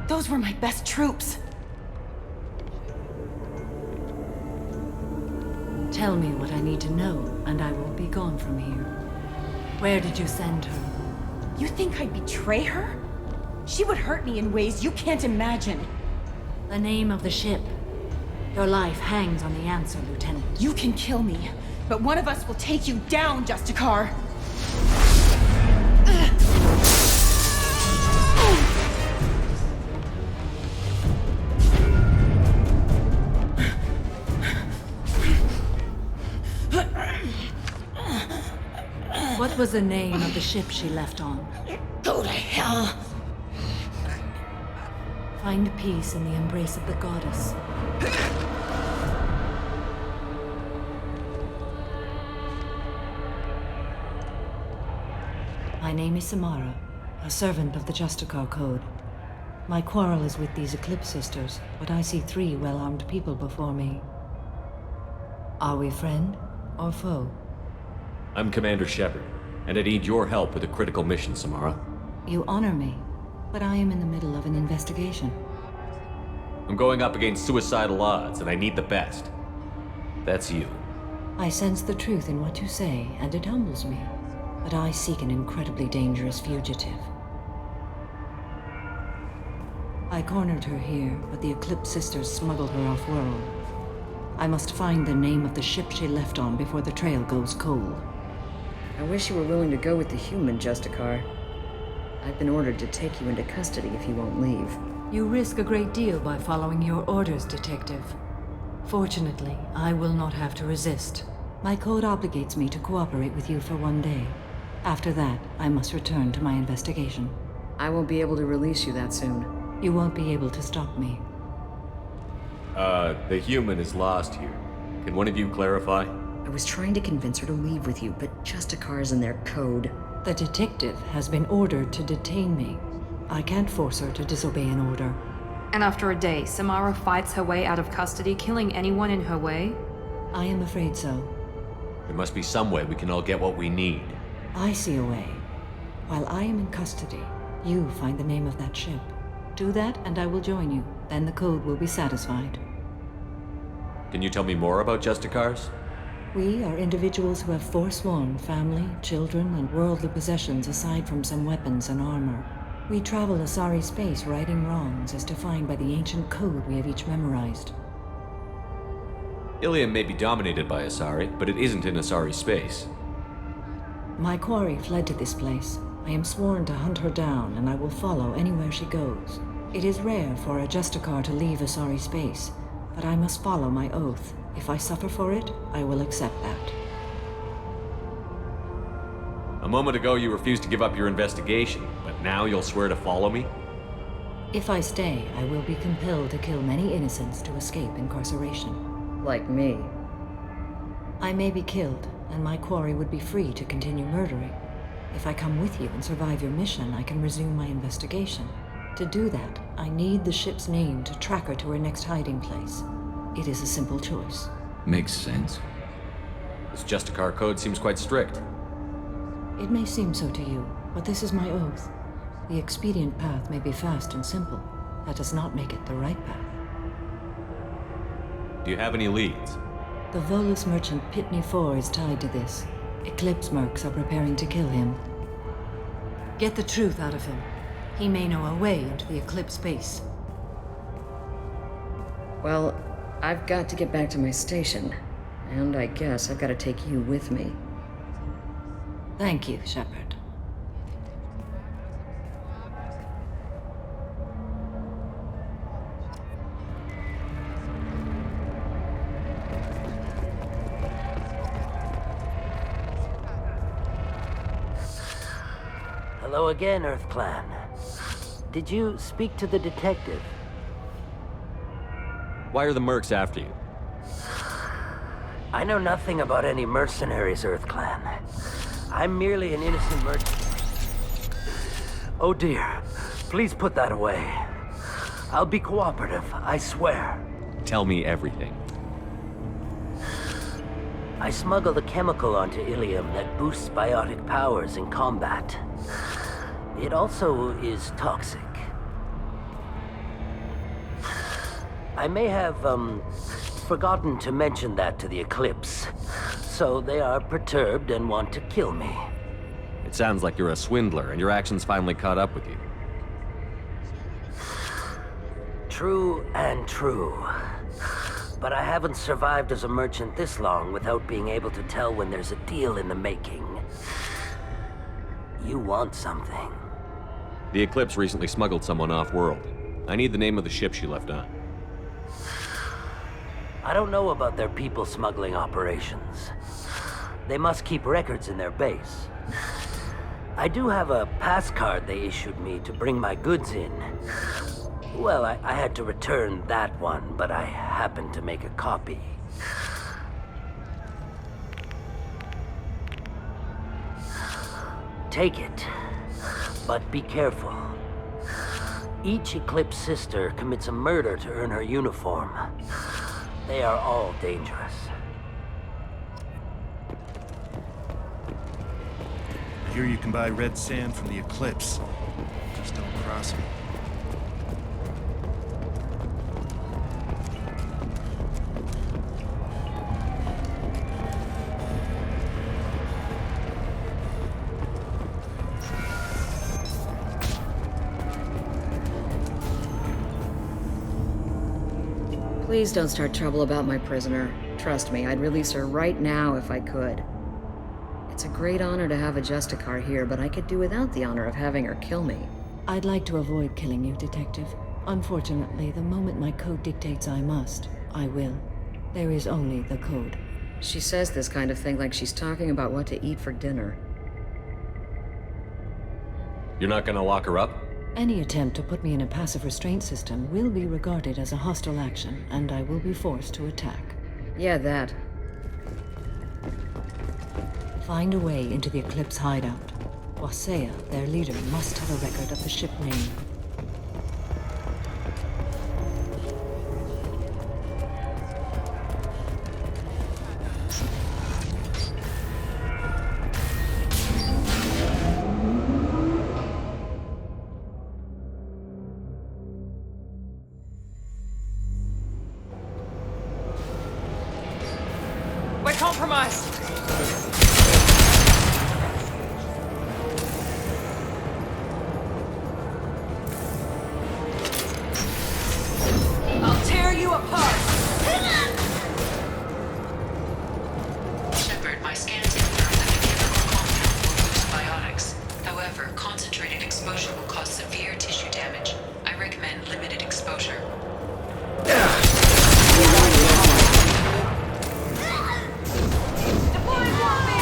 Those were my best troops. Tell me what I need to know, and I will be gone from here. Where did you send her? You think I'd betray her? She would hurt me in ways you can't imagine. The name of the ship. Your life hangs on the answer, Lieutenant. You can kill me, but one of us will take you down, Justicar. What was the name of the ship she left on? Go to hell. Find peace in the embrace of the goddess. My name is Samara, a servant of the Justicar Code. My quarrel is with these Eclipse Sisters, but I see 3 well-armed people before me. Are we friend or foe? I'm Commander Shepard, and I need your help with a critical mission, Samara. You honor me, but I am in the middle of an investigation. I'm going up against suicidal odds, and I need the best. That's you. I sense the truth in what you say, and it humbles me. But I seek an incredibly dangerous fugitive. I cornered her here, but the Eclipse Sisters smuggled her off-world. I must find the name of the ship she left on before the trail goes cold. I wish you were willing to go with the human, Justicar. I've been ordered to take you into custody if you won't leave. You risk a great deal by following your orders, Detective. Fortunately, I will not have to resist. My code obligates me to cooperate with you for 1 day. After that, I must return to my investigation. I won't be able to release you that soon. You won't be able to stop me. The human is lost here. Can one of you clarify? I was trying to convince her to leave with you, but Justicar's in their code. The detective has been ordered to detain me. I can't force her to disobey an order. And after a day, Samara fights her way out of custody, killing anyone in her way? I am afraid so. There must be some way we can all get what we need. I see a way. While I am in custody, you find the name of that ship. Do that, and I will join you. Then the code will be satisfied. Can you tell me more about Justicars? We are individuals who have forsworn family, children, and worldly possessions aside from some weapons and armor. We travel Asari space righting wrongs as defined by the ancient code we have each memorized. Ilium may be dominated by Asari, but it isn't in Asari space. My quarry fled to this place. I am sworn to hunt her down, and I will follow anywhere she goes. It is rare for a Justicar to leave Asari space, but I must follow my oath. If I suffer for it, I will accept that. A moment ago you refused to give up your investigation, but now you'll swear to follow me? If I stay, I will be compelled to kill many innocents to escape incarceration. Like me. I may be killed, and my quarry would be free to continue murdering. If I come with you and survive your mission, I can resume my investigation. To do that, I need the ship's name to track her to her next hiding place. It is a simple choice. Makes sense. This Justicar code seems quite strict. It may seem so to you, but this is my oath. The expedient path may be fast and simple. That does not make it the right path. Do you have any leads? The Volus merchant Pitney 4 is tied to this. Eclipse mercs are preparing to kill him. Get the truth out of him. He may know a way into the Eclipse base. Well, I've got to get back to my station. And I guess I've got to take you with me. Thank you, Shepard. Hello again, Earth Clan. Did you speak to the detective? Why are the mercs after you? I know nothing about any mercenaries, Earth Clan. I'm merely an innocent merchant. Oh dear. Please put that away. I'll be cooperative, I swear. Tell me everything. I smuggled a chemical onto Ilium that boosts biotic powers in combat. It also is toxic. I may have, forgotten to mention that to the Eclipse, so they are perturbed and want to kill me. It sounds like you're a swindler, and your actions finally caught up with you. True and true. But I haven't survived as a merchant this long without being able to tell when there's a deal in the making. You want something. The Eclipse recently smuggled someone off-world. I need the name of the ship she left on. I don't know about their people smuggling operations. They must keep records in their base. I do have a pass card they issued me to bring my goods in. Well, I had to return that one, but I happened to make a copy. Take it, but be careful. Each Eclipse sister commits a murder to earn her uniform. They are all dangerous. I hear you can buy red sand from the Eclipse. Just don't cross me. Please don't start trouble about my prisoner. Trust me, I'd release her right now if I could. It's a great honor to have a Justicar here, but I could do without the honor of having her kill me. I'd like to avoid killing you, Detective. Unfortunately, the moment my code dictates I must, I will. There is only the code. She says this kind of thing like she's talking about what to eat for dinner. You're not gonna lock her up? Any attempt to put me in a passive restraint system will be regarded as a hostile action, and I will be forced to attack. Yeah, that. Find a way into the Eclipse hideout. Wasea, their leader, must have a record of the ship name. We're compromised! I'll tear you apart! Shepard, my scans confirm that the chemical compound will boost biotics. However, concentrated exposure will cause severe tissue damage. I recommend limited exposure. Deploy warp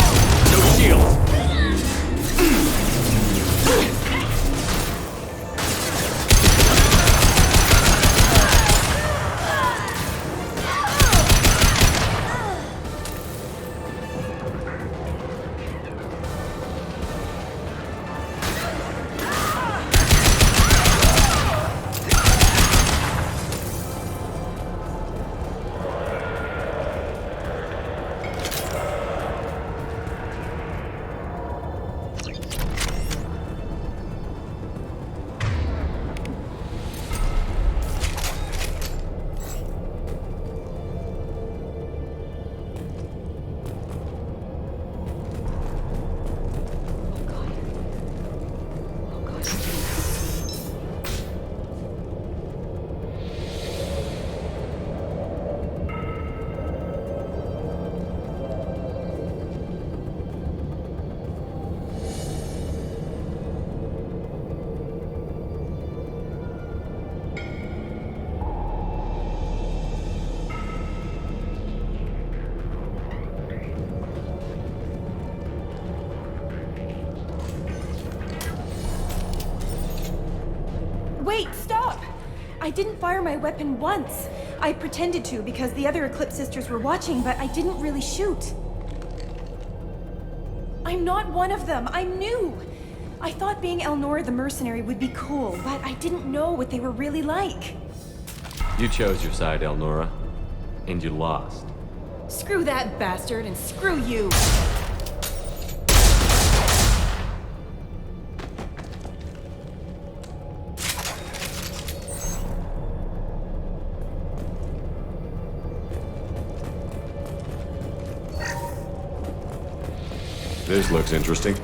stop! I didn't fire my weapon once. I pretended to because the other Eclipse sisters were watching, but I didn't really shoot. I'm not one of them. I'm new. I thought being Elnora the mercenary would be cool, but I didn't know what they were really like. You chose your side, Elnora. And you lost. Screw that bastard and screw you! This looks interesting.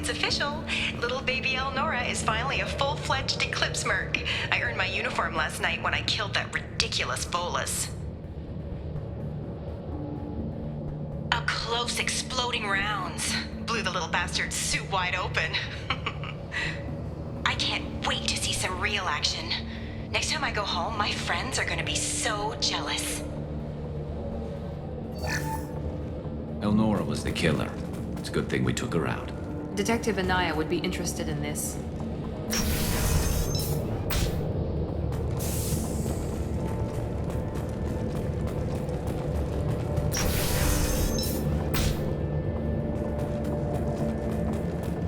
it's official. Little baby Elnora is finally a full-fledged Eclipse merc. I earned my uniform last night when I killed that ridiculous Volus. Up close, exploding rounds. Blew the little bastard's suit wide open. I can't wait to see some real action. Next time I go home, my friends are gonna be so jealous. Elnora was the killer. It's a good thing we took her out. Detective Anaya would be interested in this.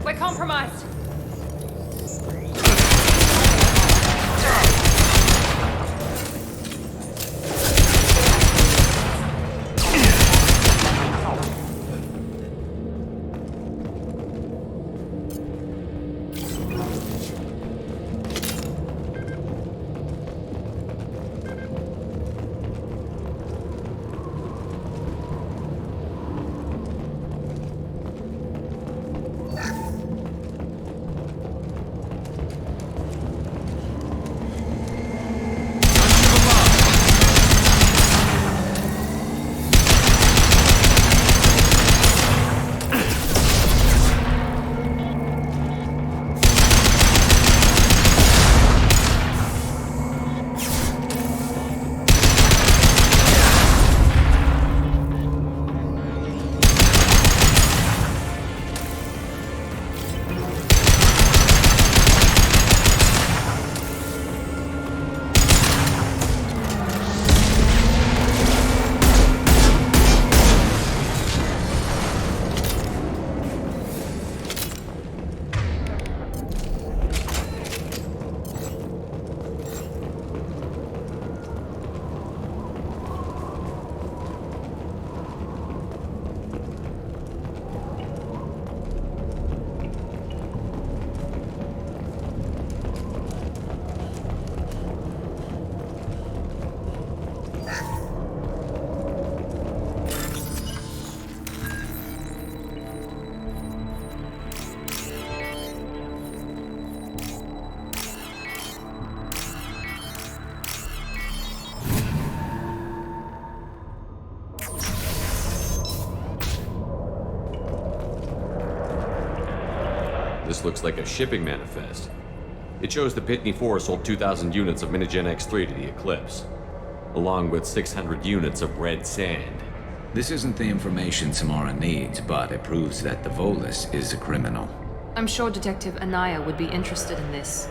We're compromised. This looks like a shipping manifest. It shows the Pitney 4 sold 2,000 units of Minigen X3 to the Eclipse, along with 600 units of red sand. This isn't the information Samara needs, but it proves that the Volus is a criminal. I'm sure Detective Anaya would be interested in this.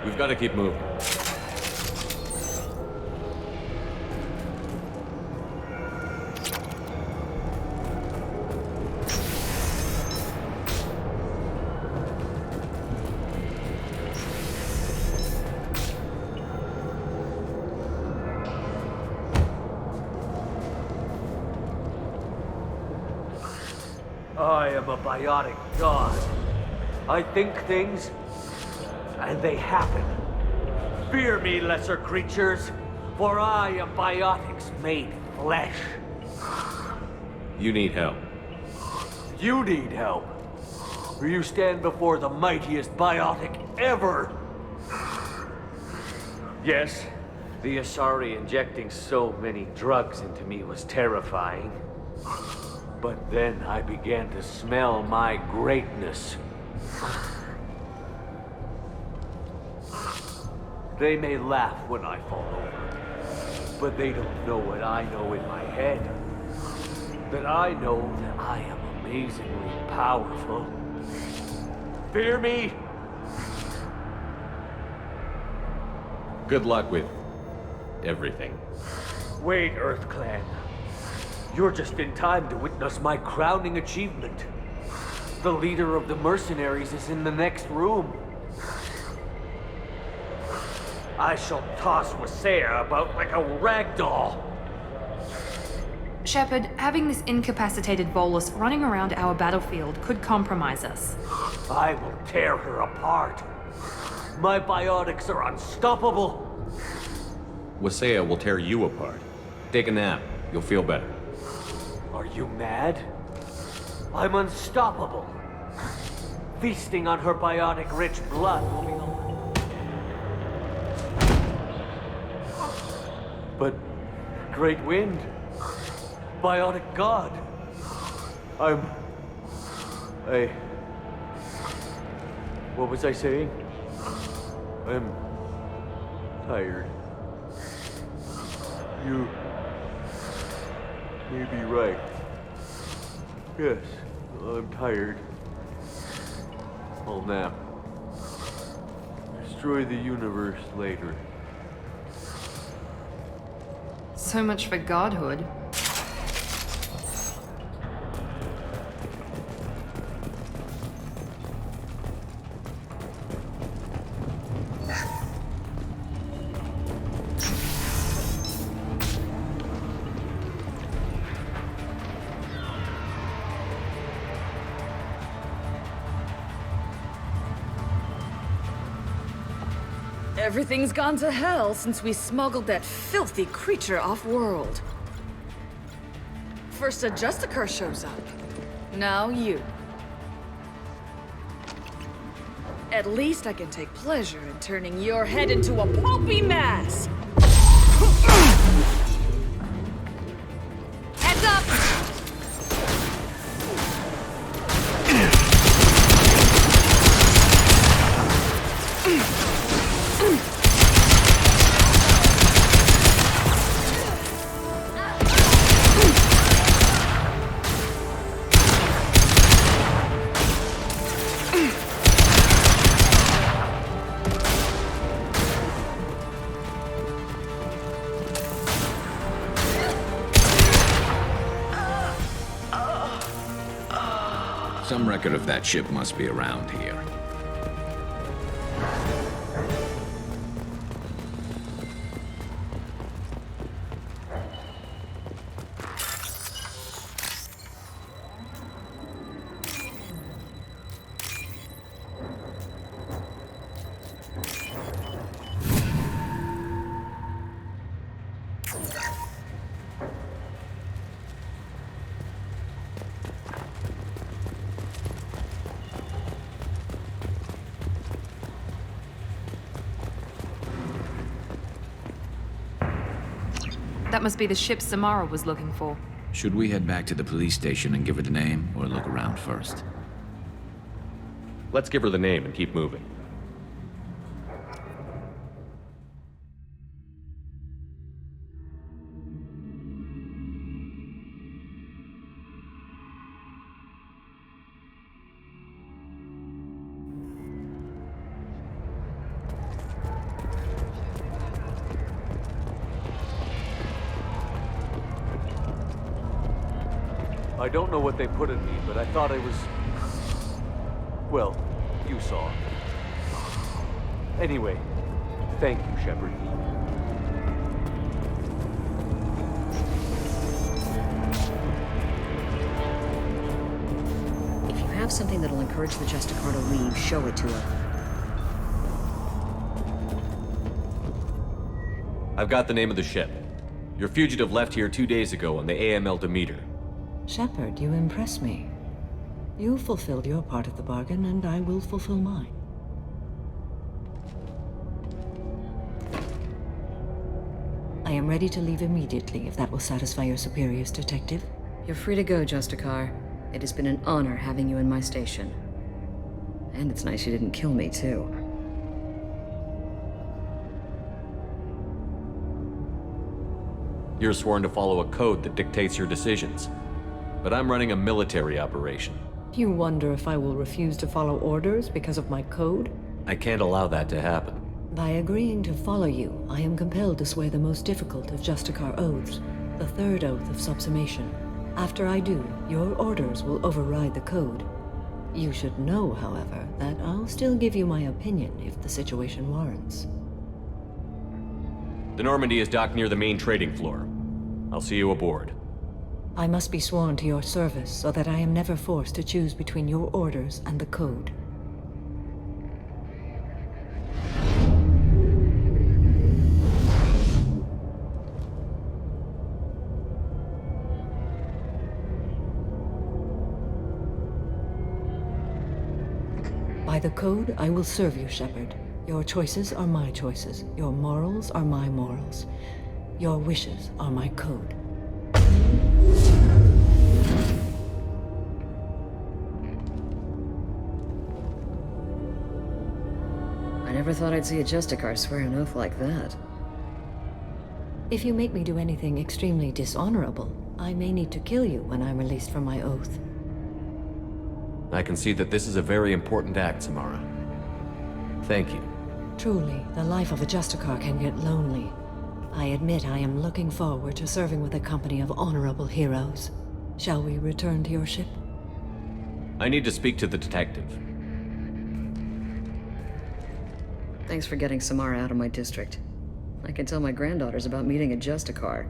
We've got to keep moving. I am a biotic god. I think things, and they happen. Fear me, lesser creatures, for I am biotics made flesh. You need help. You need help. For you stand before the mightiest biotic ever. Yes, the Asari injecting so many drugs into me was terrifying. But then I began to smell my greatness. They may laugh when I fall over, but they don't know what I know in my head. That I know that I am amazingly powerful. Fear me? Good luck with everything. Wait, Earth Clan. You're just in time to witness my crowning achievement. The leader of the mercenaries is in the next room. I shall toss Wasea about like a rag doll. Shepard, having this incapacitated Volus running around our battlefield could compromise us. I will tear her apart. My biotics are unstoppable. Wasea will tear you apart. Take a nap. You'll feel better. Are you mad? I'm unstoppable. feasting on her biotic-rich blood will be the... But... Great Wind... Biotic God... What was I saying? I'm... tired. You... may be right. Yes, I'm tired. I'll nap. Destroy the universe later. So much for godhood. Everything's gone to hell since we smuggled that filthy creature off-world. First a Justicar shows up. Now you. At least I can take pleasure in turning your head into a pulpy mass! Heads up! Some record of that ship must be around here. That must be the ship Samara was looking for. Should we head back to the police station and give it a name, or look around first? Let's give her the name and keep moving. I don't know what they put in me, but I thought I was... well, you saw. Anyway, thank you, Shepard. If you have something that'll encourage the Justicar to leave, show it to her. I've got the name of the ship. Your fugitive left here 2 days ago on the AML Demeter. Shepard, you impress me. You fulfilled your part of the bargain, and I will fulfill mine. I am ready to leave immediately, if that will satisfy your superiors, Detective. You're free to go, Justicar. It has been an honor having you in my station. And it's nice you didn't kill me, too. You're sworn to follow a code that dictates your decisions. But I'm running a military operation. You wonder if I will refuse to follow orders because of my code? I can't allow that to happen. By agreeing to follow you, I am compelled to swear the most difficult of Justicar oaths, the third oath of subsumation. After I do, your orders will override the code. You should know, however, that I'll still give you my opinion if the situation warrants. The Normandy is docked near the main trading floor. I'll see you aboard. I must be sworn to your service so that I am never forced to choose between your orders and the code. By the code, I will serve you, Shepard. Your choices are my choices. Your morals are my morals. Your wishes are my code. I never thought I'd see a Justicar swear an oath like that. If you make me do anything extremely dishonorable, I may need to kill you when I'm released from my oath. I can see that this is a very important act, Samara. Thank you. Truly, the life of a Justicar can get lonely. I admit I am looking forward to serving with a company of honorable heroes. Shall we return to your ship? I need to speak to the detective. Thanks for getting Samara out of my district. I can tell my granddaughters about meeting a Justicar,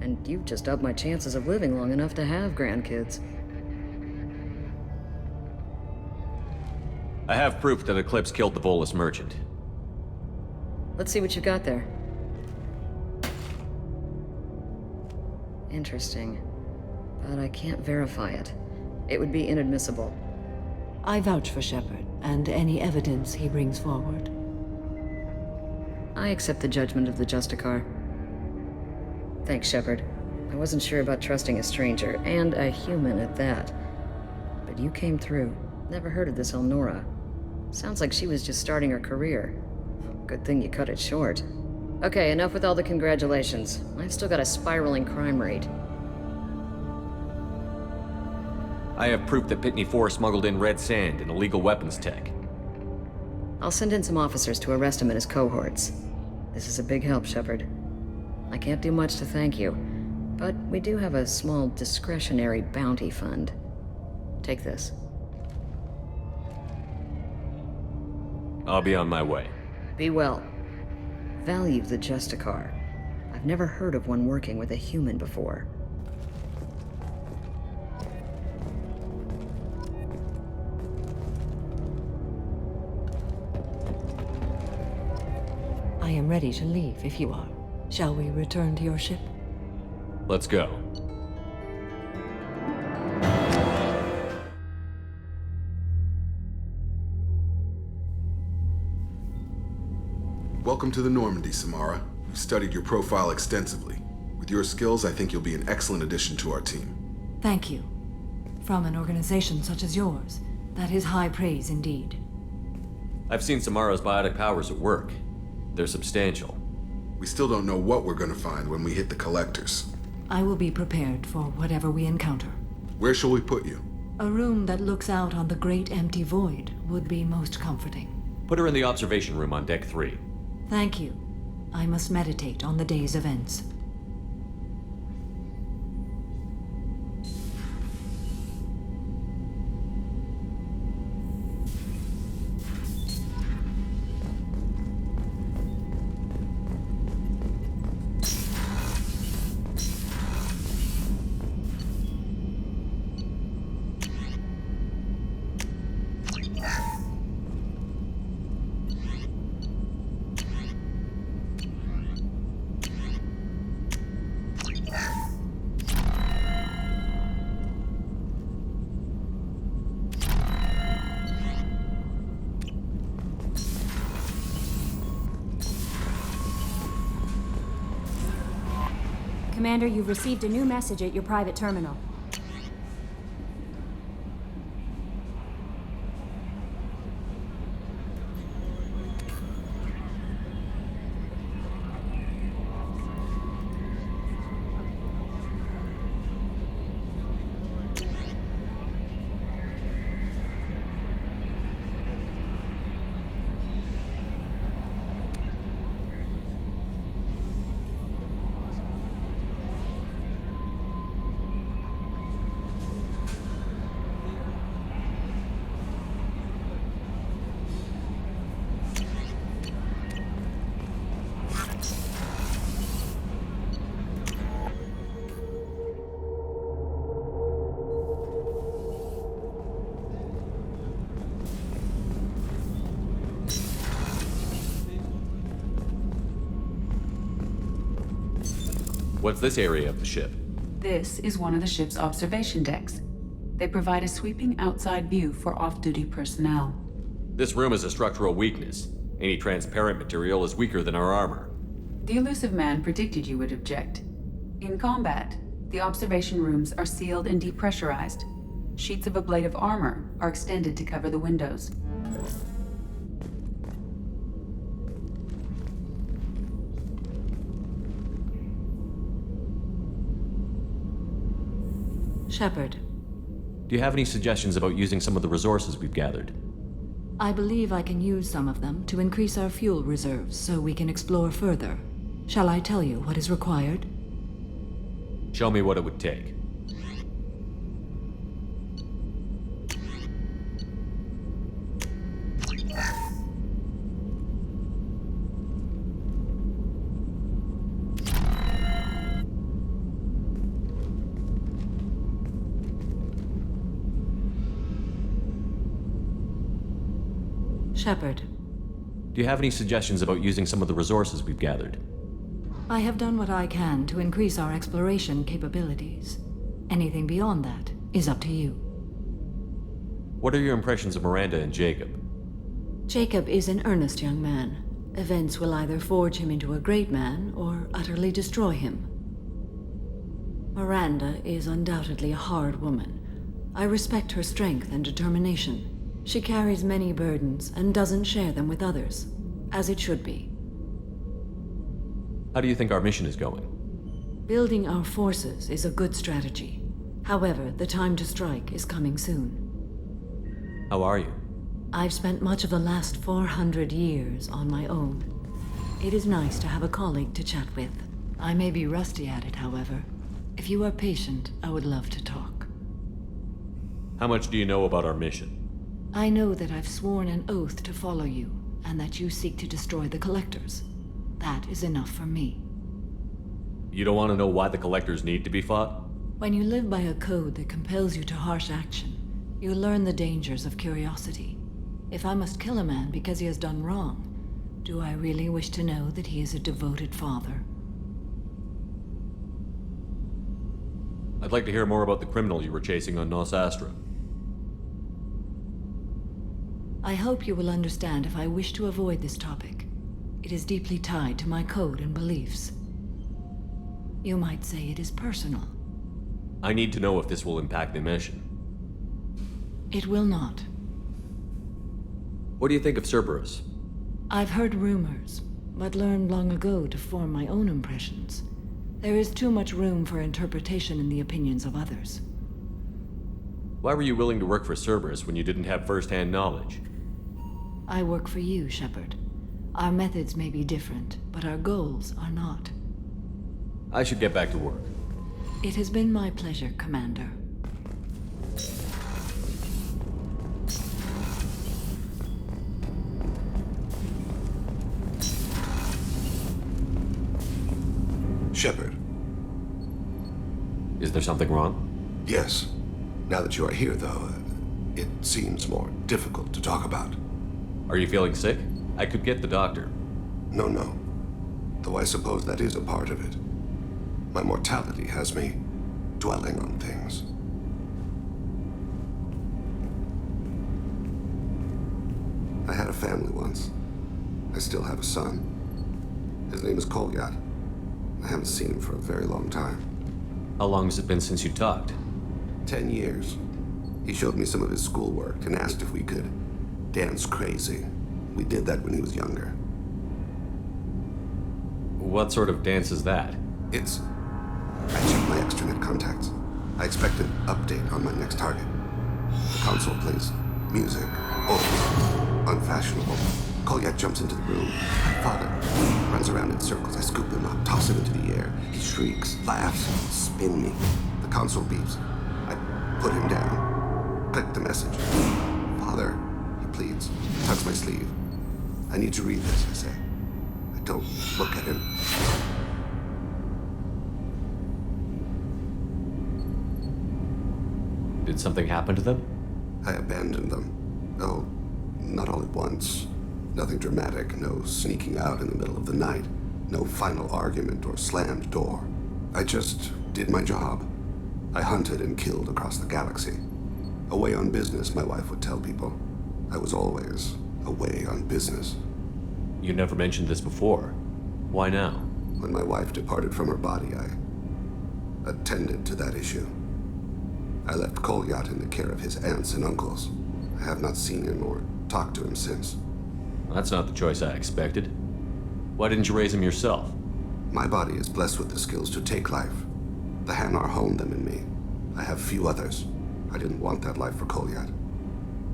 and you've just upped my chances of living long enough to have grandkids. I have proof that Eclipse killed the Volus merchant. Let's see what you got there. Interesting. But I can't verify it. It would be inadmissible. I vouch for Shepard, and any evidence he brings forward. I accept the judgment of the Justicar. Thanks, Shepard. I wasn't sure about trusting a stranger, and a human at that. But you came through. Never heard of this Elnora. Sounds like she was just starting her career. Good thing you cut it short. Okay, enough with all the congratulations. I've still got a spiraling crime rate. I have proof that Pitney 4 smuggled in red sand and illegal weapons tech. I'll send in some officers to arrest him and his cohorts. This is a big help, Shepard. I can't do much to thank you, but we do have a small discretionary bounty fund. Take this. I'll be on my way. Be well. Value the Justicar. I've never heard of one working with a human before. I am ready to leave if you are. Shall we return to your ship? Let's go. Welcome to the Normandy, Samara. We've studied your profile extensively. With your skills, I think you'll be an excellent addition to our team. Thank you. From an organization such as yours, that is high praise indeed. I've seen Samara's biotic powers at work. They're substantial. We still don't know what we're gonna find when we hit the collectors. I will be prepared for whatever we encounter. Where shall we put you? A room that looks out on the great empty void would be most comforting. Put her in the observation room on Deck 3. Thank you. I must meditate on the day's events. Commander, you've received a new message at your private terminal. What's this area of the ship? This is one of the ship's observation decks. They provide a sweeping outside view for off-duty personnel. This room is a structural weakness. Any transparent material is weaker than our armor. The elusive man predicted you would object. In combat, the observation rooms are sealed and depressurized. Sheets of ablative armor are extended to cover the windows. Shepard. Do you have any suggestions about using some of the resources we've gathered? I believe I can use some of them to increase our fuel reserves so we can explore further. Shall I tell you what is required? Show me what it would take. Shepard. Do you have any suggestions about using some of the resources we've gathered? I have done what I can to increase our exploration capabilities. Anything beyond that is up to you. What are your impressions of Miranda and Jacob? Jacob is an earnest young man. Events will either forge him into a great man or utterly destroy him. Miranda is undoubtedly a hard woman. I respect her strength and determination. She carries many burdens and doesn't share them with others, as it should be. How do you think our mission is going? Building our forces is a good strategy. However, the time to strike is coming soon. How are you? I've spent much of the last 400 years on my own. It is nice to have a colleague to chat with. I may be rusty at it, however. If you are patient, I would love to talk. How much do you know about our mission? I know that I've sworn an oath to follow you, and that you seek to destroy the Collectors. That is enough for me. You don't want to know why the Collectors need to be fought? When you live by a code that compels you to harsh action, you learn the dangers of curiosity. If I must kill a man because he has done wrong, do I really wish to know that he is a devoted father? I'd like to hear more about the criminal you were chasing on Nos Astra. I hope you will understand if I wish to avoid this topic. It is deeply tied to my code and beliefs. You might say it is personal. I need to know if this will impact the mission. It will not. What do you think of Cerberus? I've heard rumors, but learned long ago to form my own impressions. There is too much room for interpretation in the opinions of others. Why were you willing to work for Cerberus when you didn't have first-hand knowledge? I work for you, Shepard. Our methods may be different, but our goals are not. I should get back to work. It has been my pleasure, Commander. Shepard. Is there something wrong? Yes. Now that you are here, though, it seems more difficult to talk about. Are you feeling sick? I could get the doctor. No. Though I suppose that is a part of it. My mortality has me dwelling on things. I had a family once. I still have a son. His name is Kolyat. I haven't seen him for a very long time. How long has it been since you talked? 10 years. He showed me some of his schoolwork and asked if we could dance crazy. We did that when he was younger. What sort of dance is that? I checked my extranet contacts. I expect an update on my next target. The console plays music. Oh, unfashionable. Kolyat jumps into the room. My father runs around in circles. I scoop him up, toss him into the air. He shrieks, laughs, spin me. The console beeps. I put him down. Click the message. Father, he pleads. Tucks my sleeve. I need to read this, I say. I don't look at him. Did something happen to them? I abandoned them. Oh, not all at once. Nothing dramatic, no sneaking out in the middle of the night, no final argument or slammed door. I just did my job. I hunted and killed across the galaxy. Away on business, my wife would tell people. I was always away on business. You never mentioned this before. Why now? When my wife departed from her body, I attended to that issue. I left Kolyat in the care of his aunts and uncles. I have not seen him or talked to him since. That's not the choice I expected. Why didn't you raise him yourself? My body is blessed with the skills to take life. The Hanar honed them in me. I have few others. I didn't want that life for Kolyat.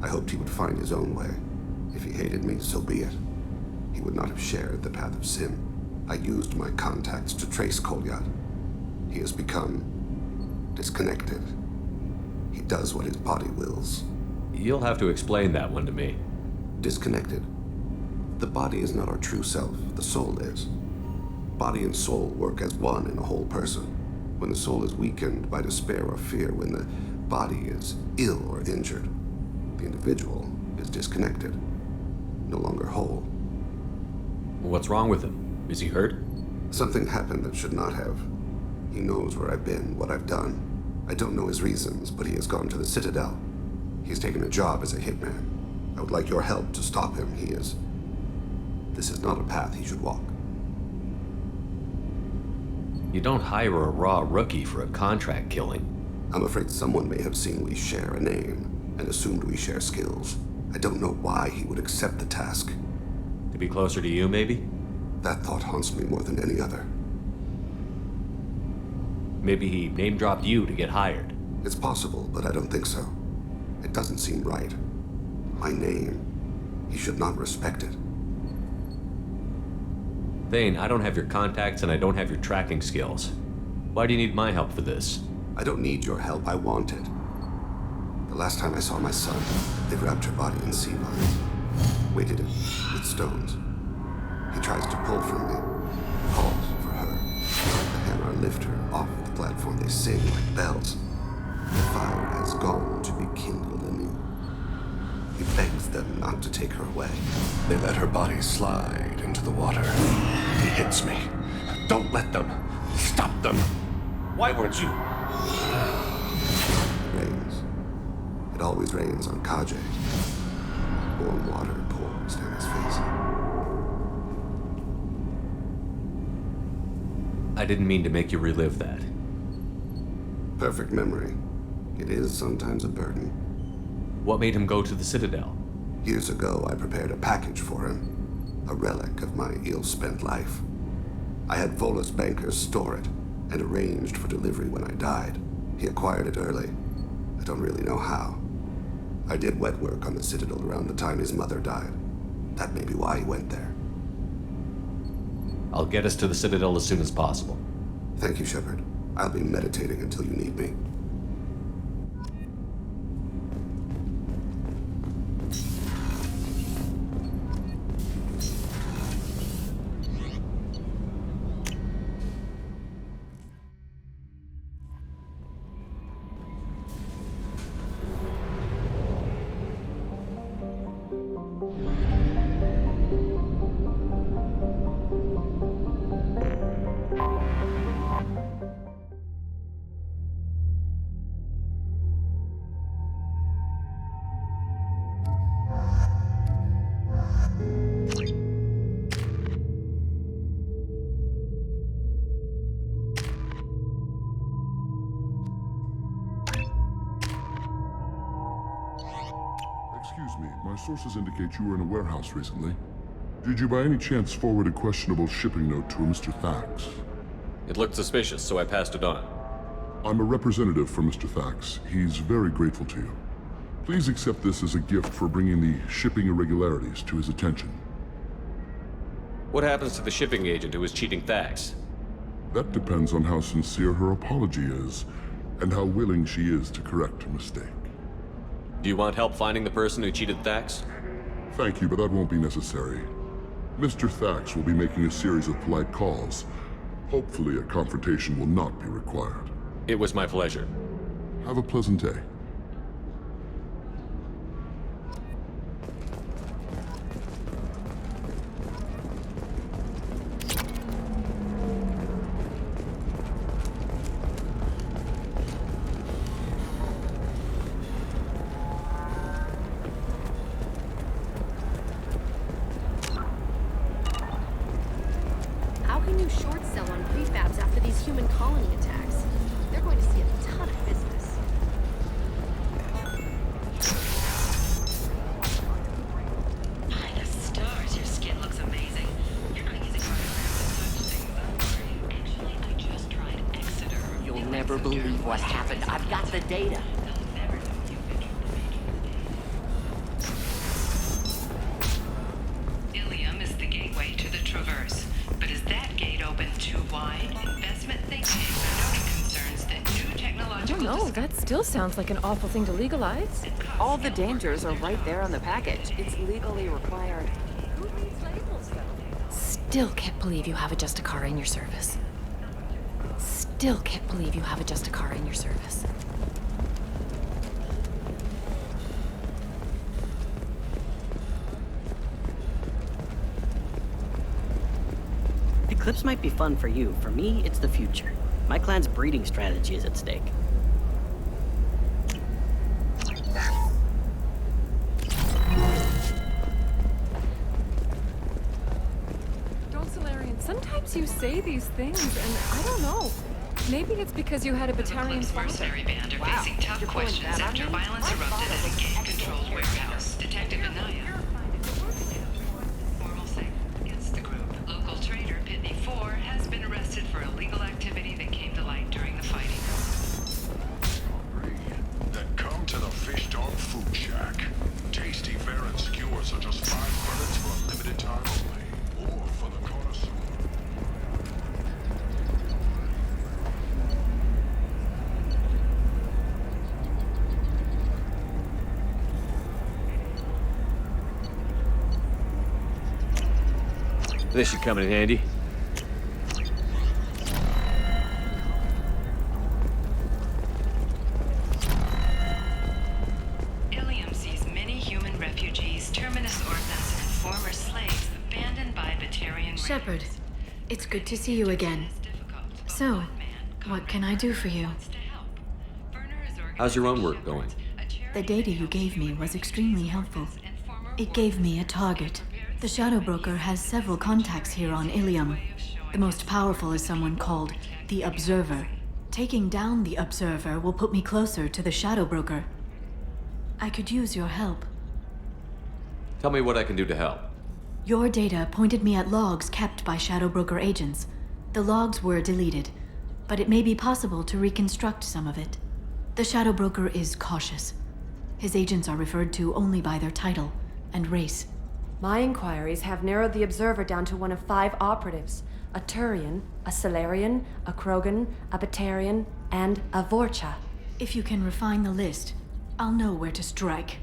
I hoped he would find his own way. If he hated me, so be it. He would not have shared the path of sin. I used my contacts to trace Kolyat. He has become disconnected. He does what his body wills. You'll have to explain that one to me. Disconnected. The body is not our true self, the soul is. Body and soul work as one in a whole person. When the soul is weakened by despair or fear, when the body is ill or injured, the individual is disconnected, no longer whole. What's wrong with him? Is he hurt? Something happened that should not have. He knows where I've been, what I've done. I don't know his reasons, but he has gone to the Citadel. He's taken a job as a hitman. I would like your help to stop him. This is not a path he should walk. You don't hire a raw rookie for a contract killing. I'm afraid someone may have seen we share a name and assumed we share skills. I don't know why he would accept the task. To be closer to you, maybe? That thought haunts me more than any other. Maybe he name-dropped you to get hired. It's possible, but I don't think so. It doesn't seem right. My name. He should not respect it. Thane, I don't have your contacts and I don't have your tracking skills. Why do you need my help for this? I don't need your help. I want it. The last time I saw my son, they wrapped her body in sea vines, weighted it with stones. He tries to pull from me, calls for her. The Hanar lift her off the platform. They sing like bells. The fire has gone to be kindled anew. He begs them not to take her away. They let her body slide into the water. He hits me. Don't let them. Stop them. Why weren't you? It rains. It always rains on Kaje. Warm water pours down his face. I didn't mean to make you relive that. Perfect memory. It is sometimes a burden. What made him go to the Citadel? Years ago, I prepared a package for him. A relic of my ill-spent life. I had Volus bankers store it, and arranged for delivery when I died. He acquired it early. I don't really know how. I did wet work on the Citadel around the time his mother died. That may be why he went there. I'll get us to the Citadel as soon as possible. Thank you, Shepard. I'll be meditating until you need me. Excuse me, my sources indicate you were in a warehouse recently. Did you by any chance forward a questionable shipping note to a Mr. Thax? It looked suspicious, so I passed it on. I'm a representative for Mr. Thax. He's very grateful to you. Please accept this as a gift for bringing the shipping irregularities to his attention. What happens to the shipping agent who was cheating Thax? That depends on how sincere her apology is, and how willing she is to correct a mistake. Do you want help finding the person who cheated Thax? Thank you, but that won't be necessary. Mr. Thax will be making a series of polite calls. Hopefully a confrontation will not be required. It was my pleasure. Have a pleasant day. colony attacks. They're going to see a ton of business. By the stars, your skin looks amazing. You're not using holograms to touch things, though, are you? Actually, I just tried Exeter. You'll never believe what happened. I've got the data. Ilium is the gateway to the Traverse. But is that gate open too wide? Investment think tanks are noting concerns that new I technological... don't know, that still sounds like an awful thing to legalize. All the dangers are right there on the package. It's legally required. Who reads labels, though? Still can't believe you have a Justicar in your service. Still can't believe you have a Justicar in your service. Eclipse might be fun for you. For me, it's the future. My clan's breeding strategy is at stake. Don't, Salarian, sometimes you say these things, and I don't know. Maybe it's because you had a Batarian father. Mercenary band are facing tough questions after violence erupted at a gang-controlled warehouse. Detective Anaya. Formal statement against the group. Local trader Pitney 4 has been arrested for illegal activity that came to light during the fighting. Then come to the Fish Dog Food Shack. Tasty fare and skewers are just 5 credits for a limited time only. Or for the connoisseur. This should come in handy. Ilium sees many human refugees, terminus orphans, and former slaves abandoned by Batarian Shepard, it's good to see you again. So, what can I do for you? How's your own work going? The data you gave me was extremely helpful. It gave me a target. The Shadow Broker has several contacts here on Ilium. The most powerful is someone called the Observer. Taking down the Observer will put me closer to the Shadow Broker. I could use your help. Tell me what I can do to help. Your data pointed me at logs kept by Shadow Broker agents. The logs were deleted, but it may be possible to reconstruct some of it. The Shadow Broker is cautious. His agents are referred to only by their title and race. My inquiries have narrowed the Observer down to one of 5 operatives. A Turian, a Salarian, a Krogan, a Batarian, and a Vorcha. If you can refine the list, I'll know where to strike.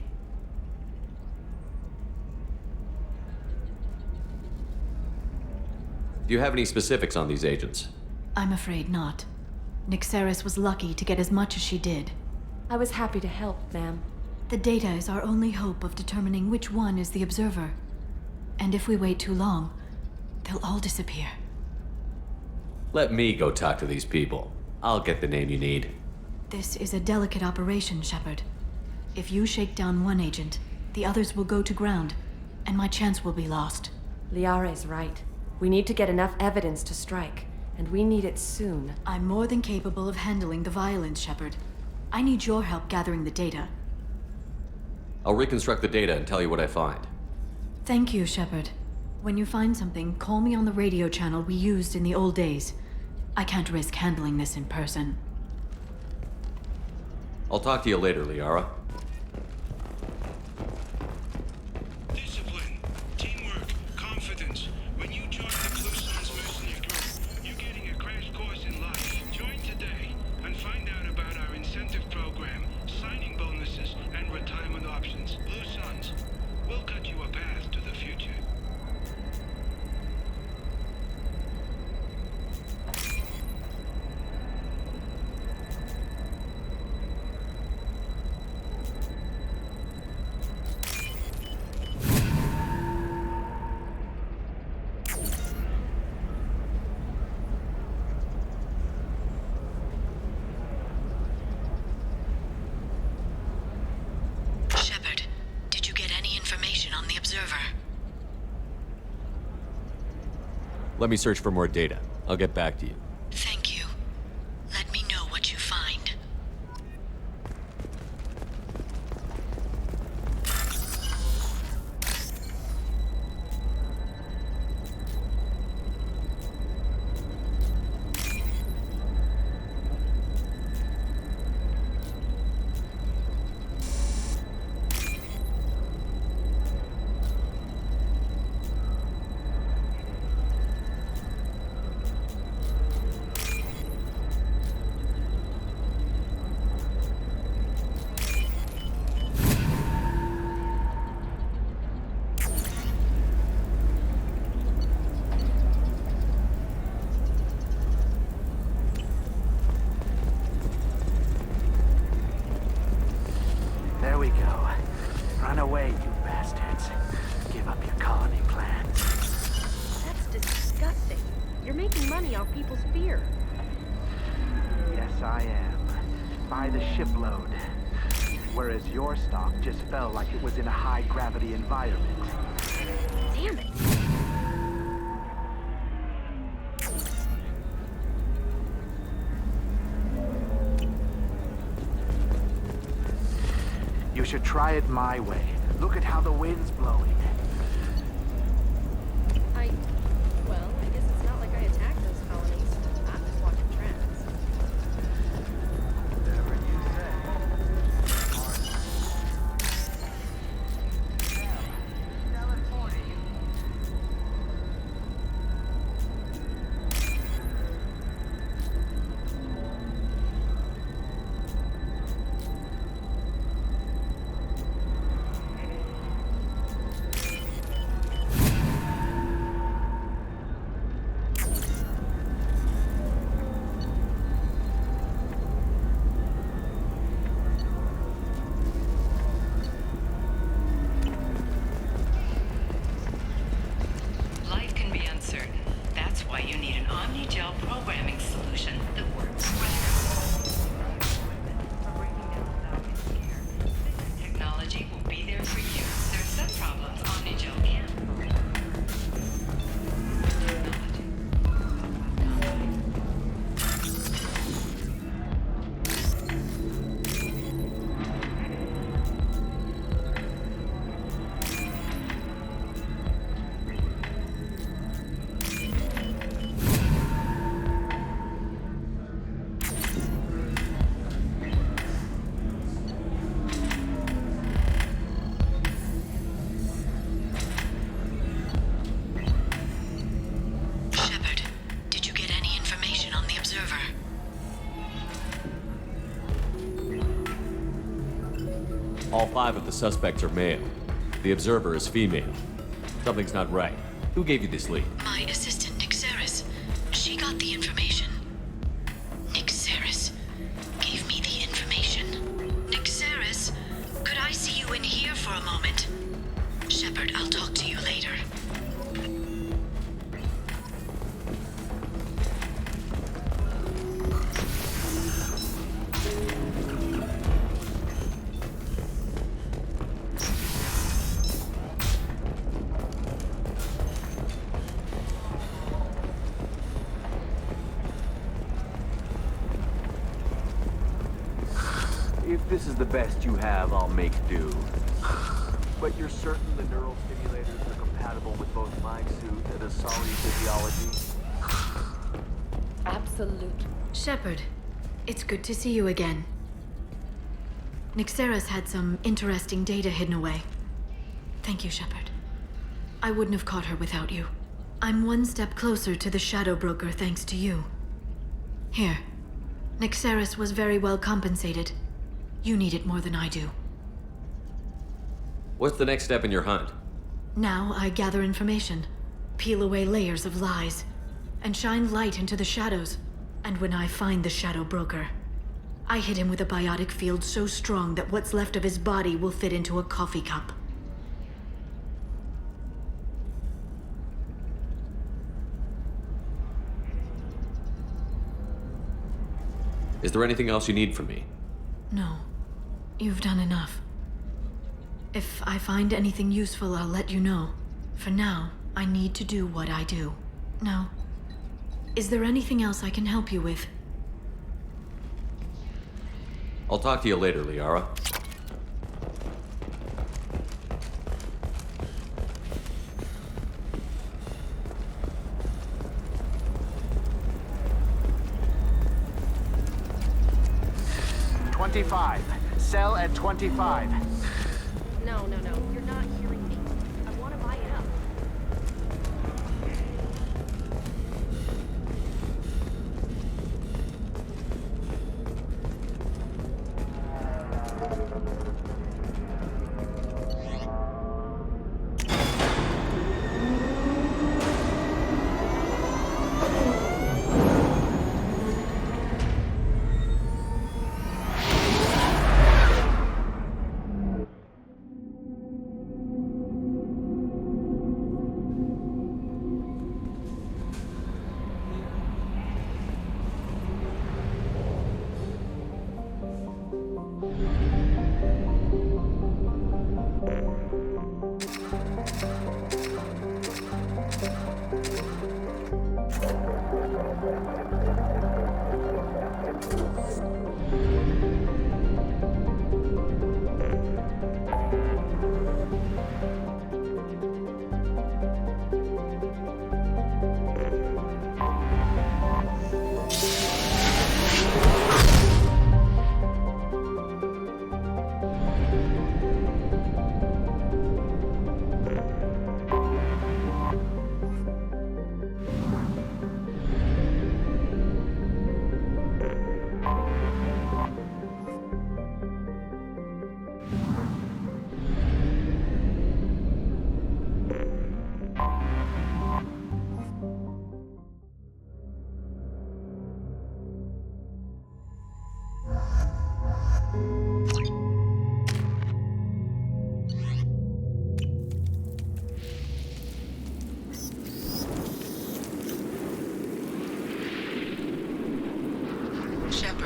Do you have any specifics on these agents? I'm afraid not. Nyxeris was lucky to get as much as she did. I was happy to help, ma'am. The data is our only hope of determining which one is the Observer. And if we wait too long, they'll all disappear. Let me go talk to these people. I'll get the name you need. This is a delicate operation, Shepard. If you shake down one agent, the others will go to ground, and my chance will be lost. Liare's right. We need to get enough evidence to strike, and we need it soon. I'm more than capable of handling the violence, Shepard. I need your help gathering the data. I'll reconstruct the data and tell you what I find. Thank you, Shepard. When you find something, call me on the radio channel we used in the old days. I can't risk handling this in person. I'll talk to you later, Liara. Discipline, teamwork, confidence. When you join the Blue Suns mercenary group, you're getting a crash course in life. Join today and find out about our incentive program, signing bonuses, and retirement options. Blue Suns, we'll cut you a path to the future. Shepard, did you get any information on the Observer? Let me search for more data. I'll get back to you. Thank you. fear. Yes, I am. By the shipload. Whereas your stock just fell like it was in a high-gravity environment. Damn it. You should try it my way. Look at how the wind's blowing. Well, I guess it's not like I attacked those colonies. I'm just watching trends. Whatever you say. Life can be uncertain. That's why you need an Omnigel programming solution that works technology will be there for you. There are some problems Omnigel can't. Shepard, did you get any information on the Observer? All 5 of the suspects are male. The observer is female. Something's not right. Who gave you this lead? My assistant, Nixeris. She got the information. Nixeris gave me the information. Nixeris, could I see you in here for a moment? Shepard, I'll talk to you later. If this is the best you have, I'll make do. But you're certain the neural stimulators are compatible with both my suit and Asari physiology? Absolutely. Shepard, it's good to see you again. Nixeris had some interesting data hidden away. Thank you, Shepard. I wouldn't have caught her without you. I'm one step closer to the Shadow Broker thanks to you. Here. Nixeris was very well compensated. You need it more than I do. What's the next step in your hunt? Now I gather information, peel away layers of lies, and shine light into the shadows. And when I find the Shadow Broker, I hit him with a biotic field so strong that what's left of his body will fit into a coffee cup. Is there anything else you need from me? No. You've done enough. If I find anything useful, I'll let you know. For now, I need to do what I do. Now, is there anything else I can help you with? I'll talk to you later, Liara. Sell at 25. No, you're not hearing me. I want to buy it up.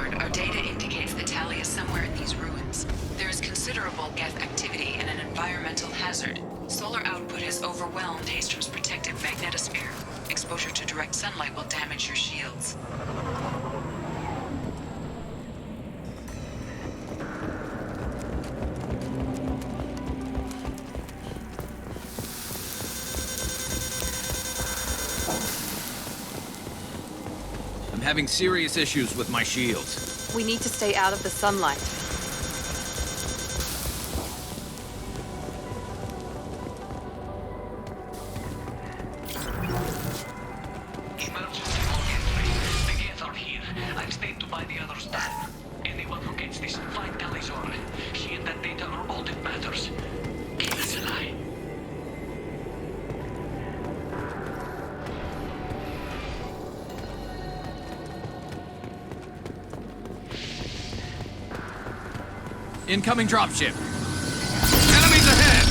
Shepard, our data indicates that Tali is somewhere in these ruins. There is considerable Geth activity and an environmental hazard. Solar output has overwhelmed Hastrom's protective magnetosphere. Exposure to direct sunlight will damage your shields. I'm having serious issues with my shields. We need to stay out of the sunlight. The Geth are here. I've stayed to buy the others down. Anyone who gets this, find Tali Samara. She and that data are all that matters. Keep us alive. Incoming dropship. Enemies ahead!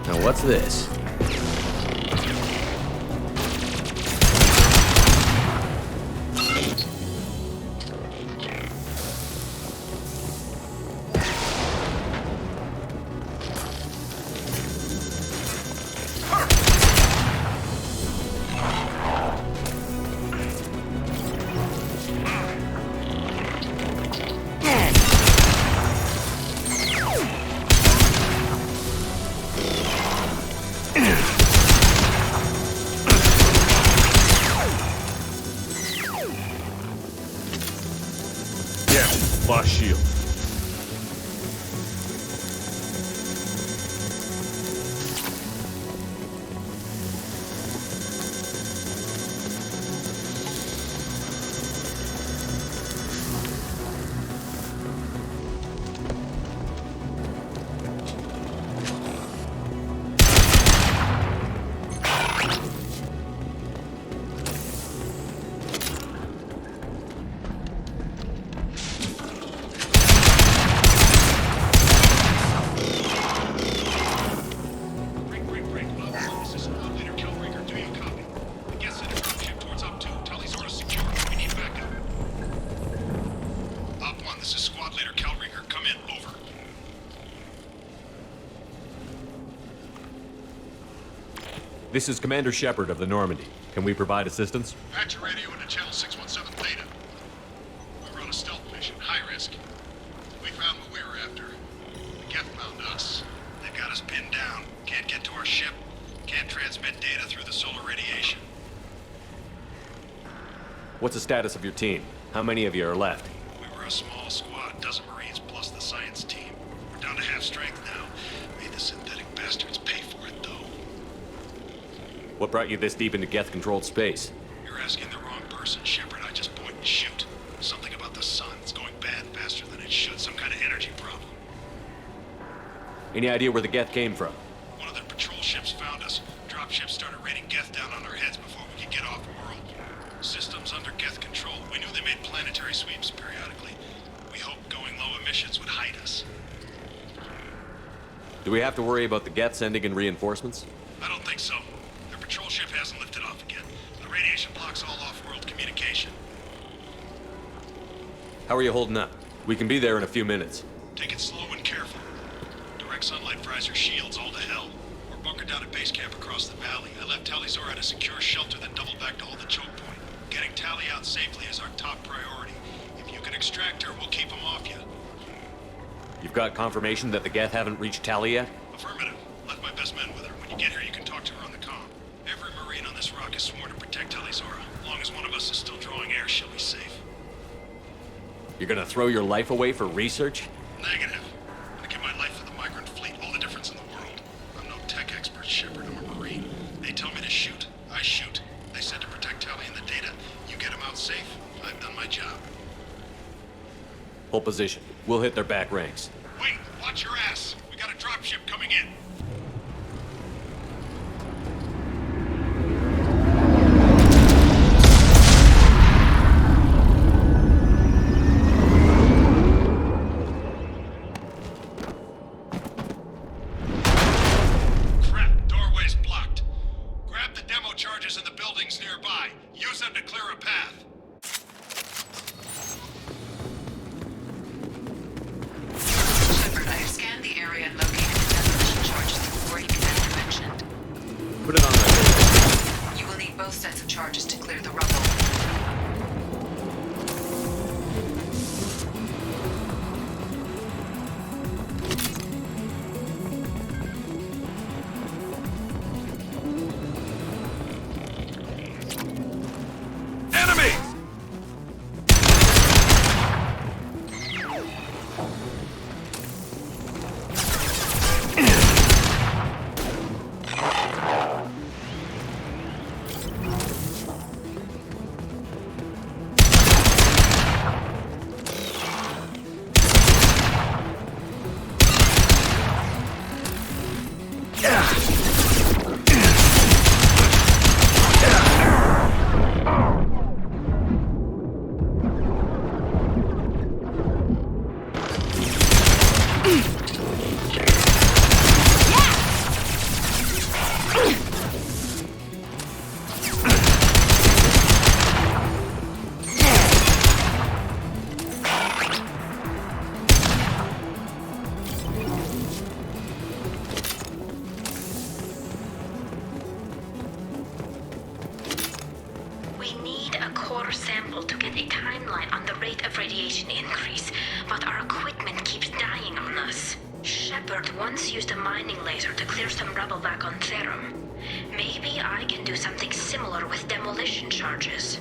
Now what's this? Lost shield. This is Commander Shepard of the Normandy. Can we provide assistance? Patch your radio into channel 617 Theta. We were on a stealth mission, high risk. We found what we were after. The Geth found us. They've got us pinned down. Can't get to our ship. Can't transmit data through the solar radiation. What's the status of your team? How many of you are left? We were a small squad, dozen Marines plus the science team. We're down to half strength now. Made the synthetic bastards pay for it, though. What brought you this deep into Geth-controlled space? You're asking the wrong person, Shepard. I just point and shoot. Something about the sun. It's going bad faster than it should. Some kind of energy problem. Any idea where the Geth came from? One of their patrol ships found us. Dropships started raining Geth down on our heads before we could get off-world. Systems under Geth control. We knew they made planetary sweeps periodically. We hoped going low emissions would hide us. Do we have to worry about the Geth sending in reinforcements? I don't think so. Their patrol ship hasn't lifted off again. The radiation blocks all off-world communication. How are you holding up? We can be there in a few minutes. Take it slow and careful. Direct sunlight fries your shields all to hell. We're bunkered down at base camp across the valley. I left Tali Samara at a secure shelter, then doubled back to hold the choke point. Getting Tali out safely is our top priority. If you can extract her, we'll keep them off you. You've got confirmation that the Geth haven't reached Tali yet? Affirmative. Left my best men with her. When you get here, you can talk to her on the comm. Every Marine on this rock is sworn to protect Tali Samara. As long as one of us is still drawing air, she'll be safe. You're gonna throw your life away for research? Negative. I give my life for the migrant fleet, all the difference in the world. I'm no tech expert, Shepard. I'm a Marine. They tell me to shoot. I shoot. They said to protect Tali and the data. You get them out safe. I've done my job. Hold position. We'll hit their back ranks. Wait, watch your ass. We got a dropship coming in. Crap, doorway's blocked. Grab the demo charges in the buildings nearby. Use them to clear a path. Shepard, I have scanned the area and located the demolition charges the quarry commander mentioned. Put it on my... You will need both sets of charges to clear the rubble. We need a core sample to get a timeline on the rate of radiation increase, but our equipment keeps dying on us. Shepard once used a mining laser to clear some rubble back on Therum. Maybe I can do something similar with demolition charges.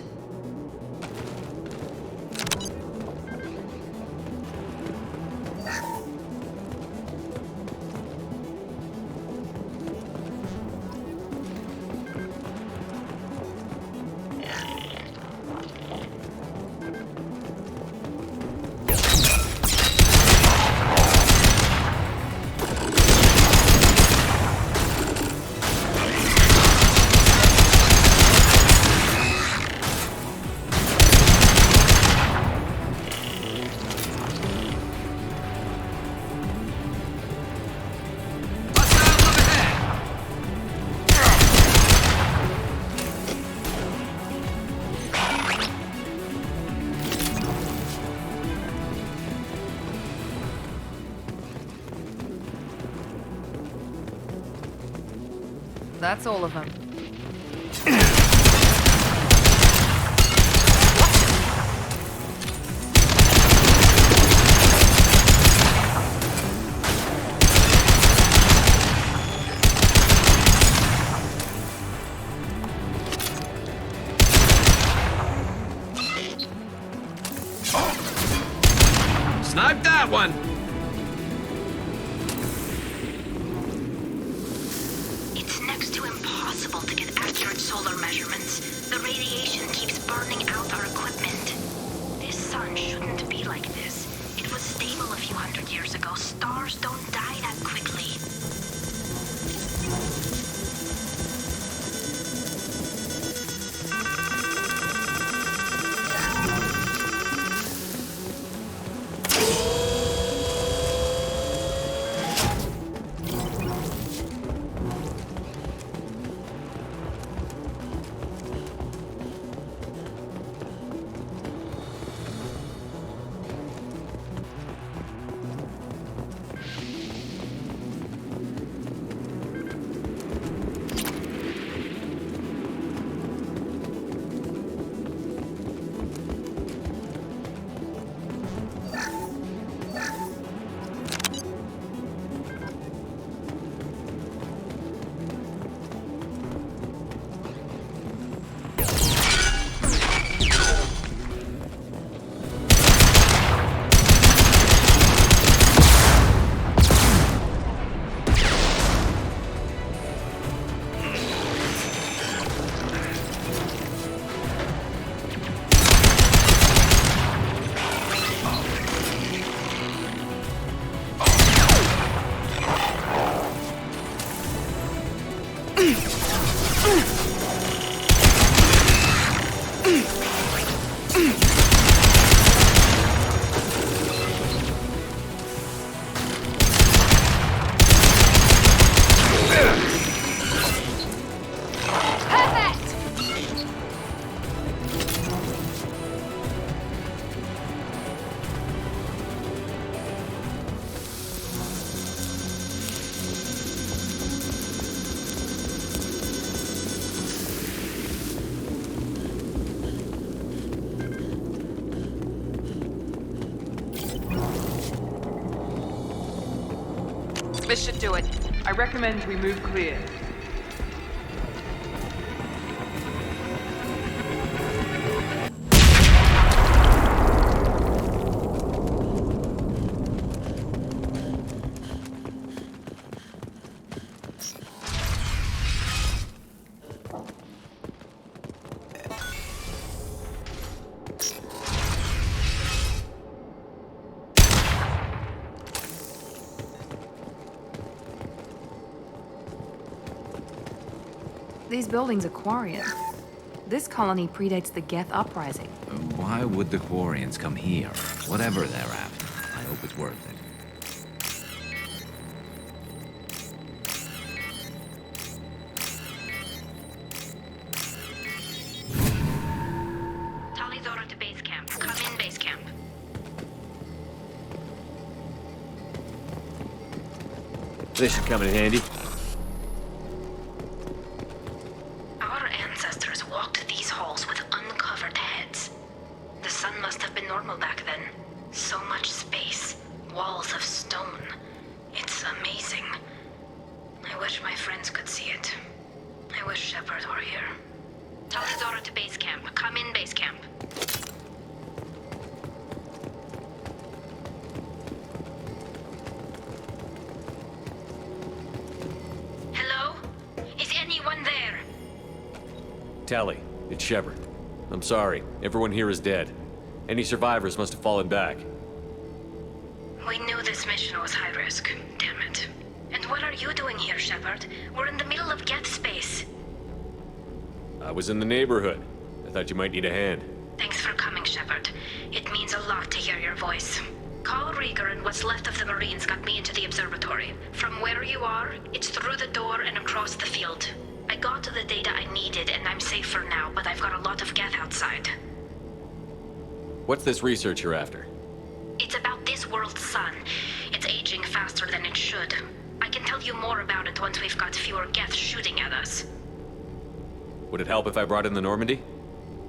That's all of them. Snipe that one! It's next to impossible to get accurate solar measurements. The radiation keeps burning out our equipment. This sun shouldn't be like this. It was stable a few hundred years ago. Stars don't die that quickly. This should do it. I recommend we move clear. These buildings are Quarian. This colony predates the Geth uprising. Why would the Quarians come here? Whatever they're after, I hope it's worth it. Tali's order to base camp. Come in, base camp. This should come in handy. Our ancestors walked these halls with uncovered heads. The sun must have been normal back then. So much space, walls of stone. It's amazing. I wish my friends could see it. I wish Shepard were here. Tali's order to base camp. Come in, base camp. Hello? Is anyone there? Tali, it's Shepard. I'm sorry. Everyone here is dead. Any survivors must have fallen back. We knew this mission was high risk. Damn it. And what are you doing here, Shepard? We're in the middle of Geth space. I was in the neighborhood. I thought you might need a hand. Thanks for coming, Shepard. It means a lot to hear your voice. Call Rieger and what's left of the Marines got me into the observatory. From where you are, it's through the door and across the field. I got the data I needed and I'm safe for now, but I've got a lot of Geth outside. What's this research you're after? It's about this world's sun. It's aging faster than it should. I can tell you more about it once we've got fewer Geth shooting at us. Would it help if I brought in the Normandy?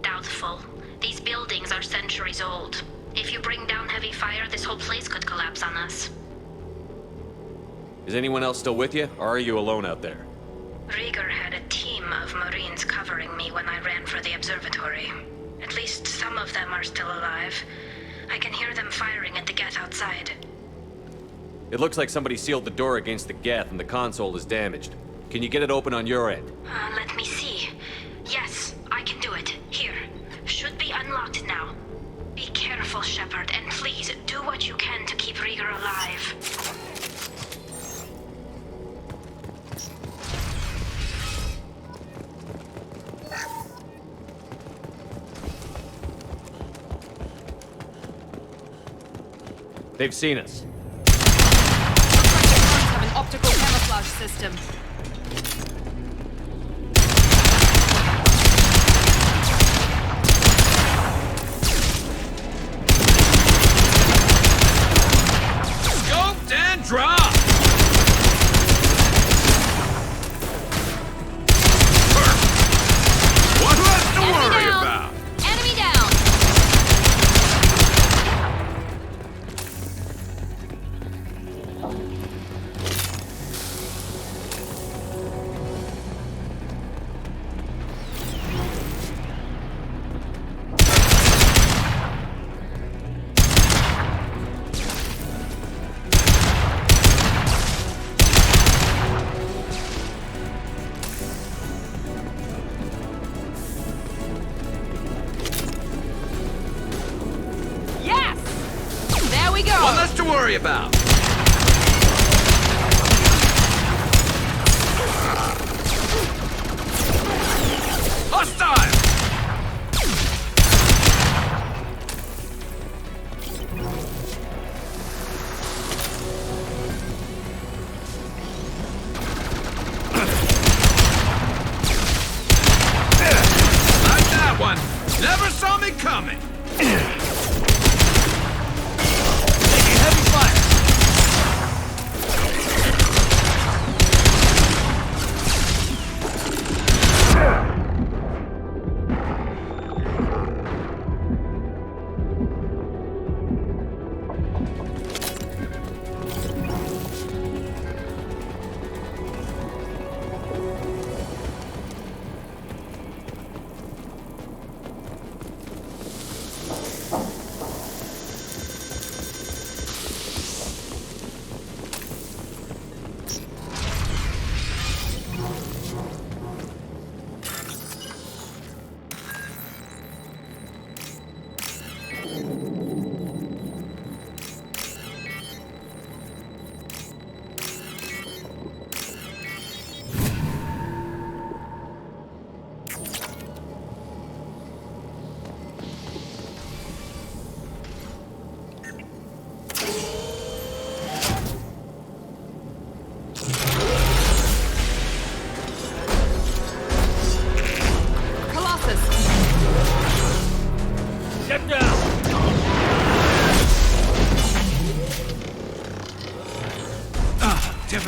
Doubtful. These buildings are centuries old. If you bring down heavy fire, this whole place could collapse on us. Is anyone else still with you, or are you alone out there? Rieger had a team of Marines covering me when I ran for the observatory. At least some of them are still alive. I can hear them firing at the Geth outside. It looks like somebody sealed the door against the Geth and the console is damaged. Can you get it open on your end? Let me see. Yes, I can do it. Here. Should be unlocked now. Be careful, Shepard, and please do what you can to keep Rieger alive. They've seen us. Have an optical camouflage system. Scoped and dropped! What's left to worry about? Enemy down! Yes! There we go! One less to worry about. Hostile! Like that one. Never saw me coming. Taking heavy fire.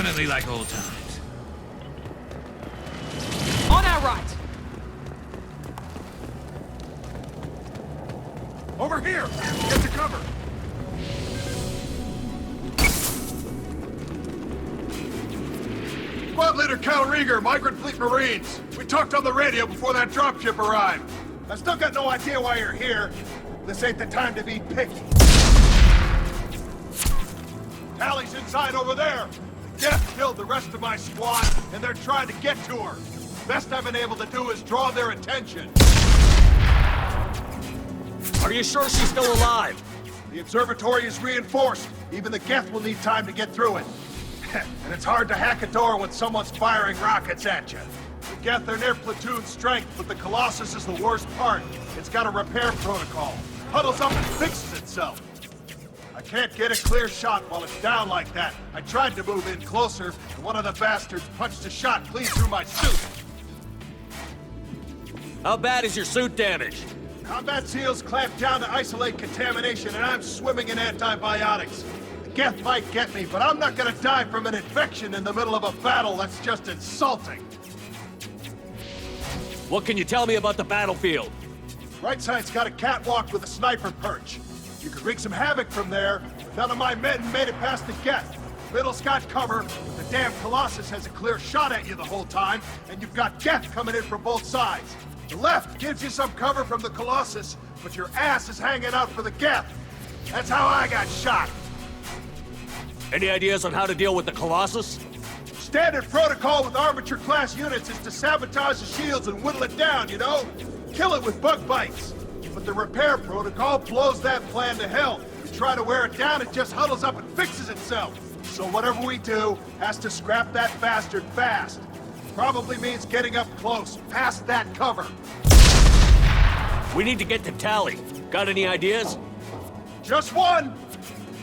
Definitely like old times. On our right! Over here! Get to cover! Squad Leader Cal Rieger, Migrant Fleet Marines. We talked on the radio before that dropship arrived. I still got no idea why you're here. This ain't the time to be picky. Tally's inside over there. Death killed the rest of my squad, and they're trying to get to her. Best I've been able to do is draw their attention. Are you sure she's still alive? The observatory is reinforced. Even the Geth will need time to get through it. And it's hard to hack a door when someone's firing rockets at you. The Geth are near platoon strength, but the Colossus is the worst part. It's got a repair protocol. Huddles up and fixes itself. I can't get a clear shot while it's down like that. I tried to move in closer, and one of the bastards punched a shot clean through my suit. How bad is your suit damaged? Combat SEALs clamped down to isolate contamination, and I'm swimming in antibiotics. The Geth might get me, but I'm not gonna die from an infection in the middle of a battle. That's just insulting. What can you tell me about the battlefield? Right side's got a catwalk with a sniper perch. You could wreak some havoc from there, but none of my men made it past the Geth. Middle's got cover, but the damn Colossus has a clear shot at you the whole time, and you've got Geth coming in from both sides. The left gives you some cover from the Colossus, but your ass is hanging out for the Geth. That's how I got shot. Any ideas on how to deal with the Colossus? Standard protocol with armature-class units is to sabotage the shields and whittle it down, you know? Kill it with bug bites. But the repair protocol blows that plan to hell. You try to wear it down, it just huddles up and fixes itself. So whatever we do has to scrap that bastard fast. Probably means getting up close, past that cover. We need to get to Tali. Got any ideas? Just one!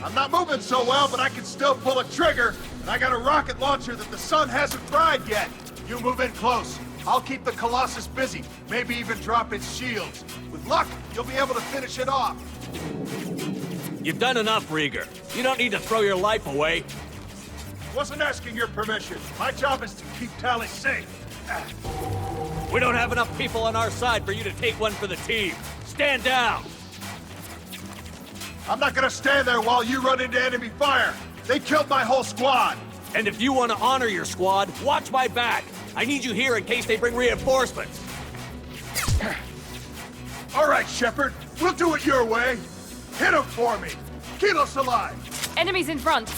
I'm not moving so well, but I can still pull a trigger, and I got a rocket launcher that the sun hasn't fried yet. You move in close. I'll keep the Colossus busy, maybe even drop its shields. With luck, you'll be able to finish it off. You've done enough, Rieger. You don't need to throw your life away. Wasn't asking your permission. My job is to keep Tali safe. We don't have enough people on our side for you to take one for the team. Stand down! I'm not gonna stand there while you run into enemy fire. They killed my whole squad. And if you want to honor your squad, watch my back. I need you here in case they bring reinforcements. All right, Shepard. We'll do it your way. Hit him for me. Keep us alive. Enemies in front.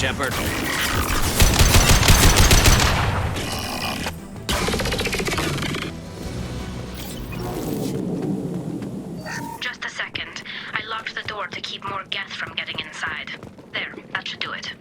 Shepard. Just a second. I locked the door to keep more Geth from getting inside. There, that should do it.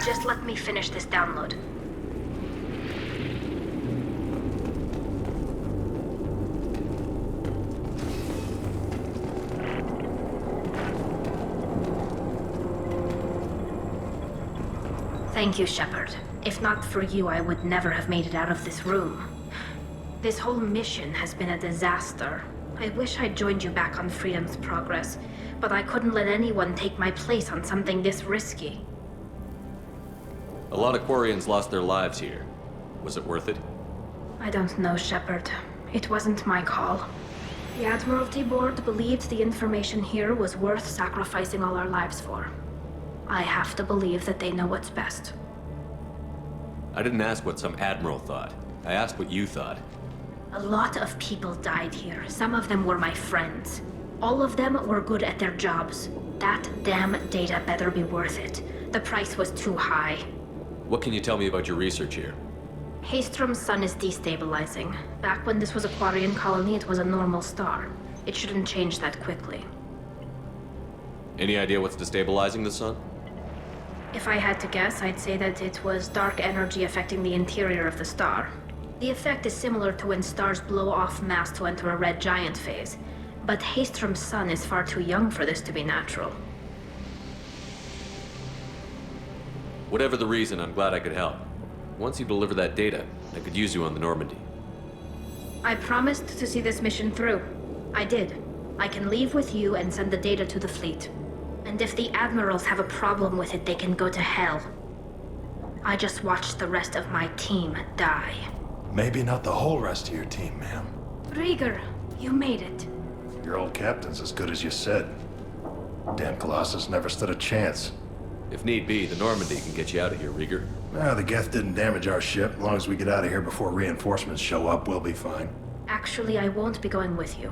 Just let me finish this download. Thank you, Shepard. If not for you, I would never have made it out of this room. This whole mission has been a disaster. I wish I'd joined you back on Freedom's Progress, but I couldn't let anyone take my place on something this risky. A lot of Quarians lost their lives here. Was it worth it? I don't know, Shepard. It wasn't my call. The Admiralty Board believed the information here was worth sacrificing all our lives for. I have to believe that they know what's best. I didn't ask what some admiral thought. I asked what you thought. A lot of people died here. Some of them were my friends. All of them were good at their jobs. That damn data better be worth it. The price was too high. What can you tell me about your research here? Haystrom's sun is destabilizing. Back when this was a Quarian colony, it was a normal star. It shouldn't change that quickly. Any idea what's destabilizing the sun? If I had to guess, I'd say that it was dark energy affecting the interior of the star. The effect is similar to when stars blow off mass to enter a red giant phase. But Haystrom's sun is far too young for this to be natural. Whatever the reason, I'm glad I could help. Once you deliver that data, I could use you on the Normandy. I promised to see this mission through. I did. I can leave with you and send the data to the fleet. And if the admirals have a problem with it, they can go to hell. I just watched the rest of my team die. Maybe not the whole rest of your team, ma'am. Rieger, you made it. Your old captain's as good as you said. Damn Colossus never stood a chance. If need be, the Normandy can get you out of here, Rieger. The Geth didn't damage our ship. As long as we get out of here before reinforcements show up, we'll be fine. Actually, I won't be going with you.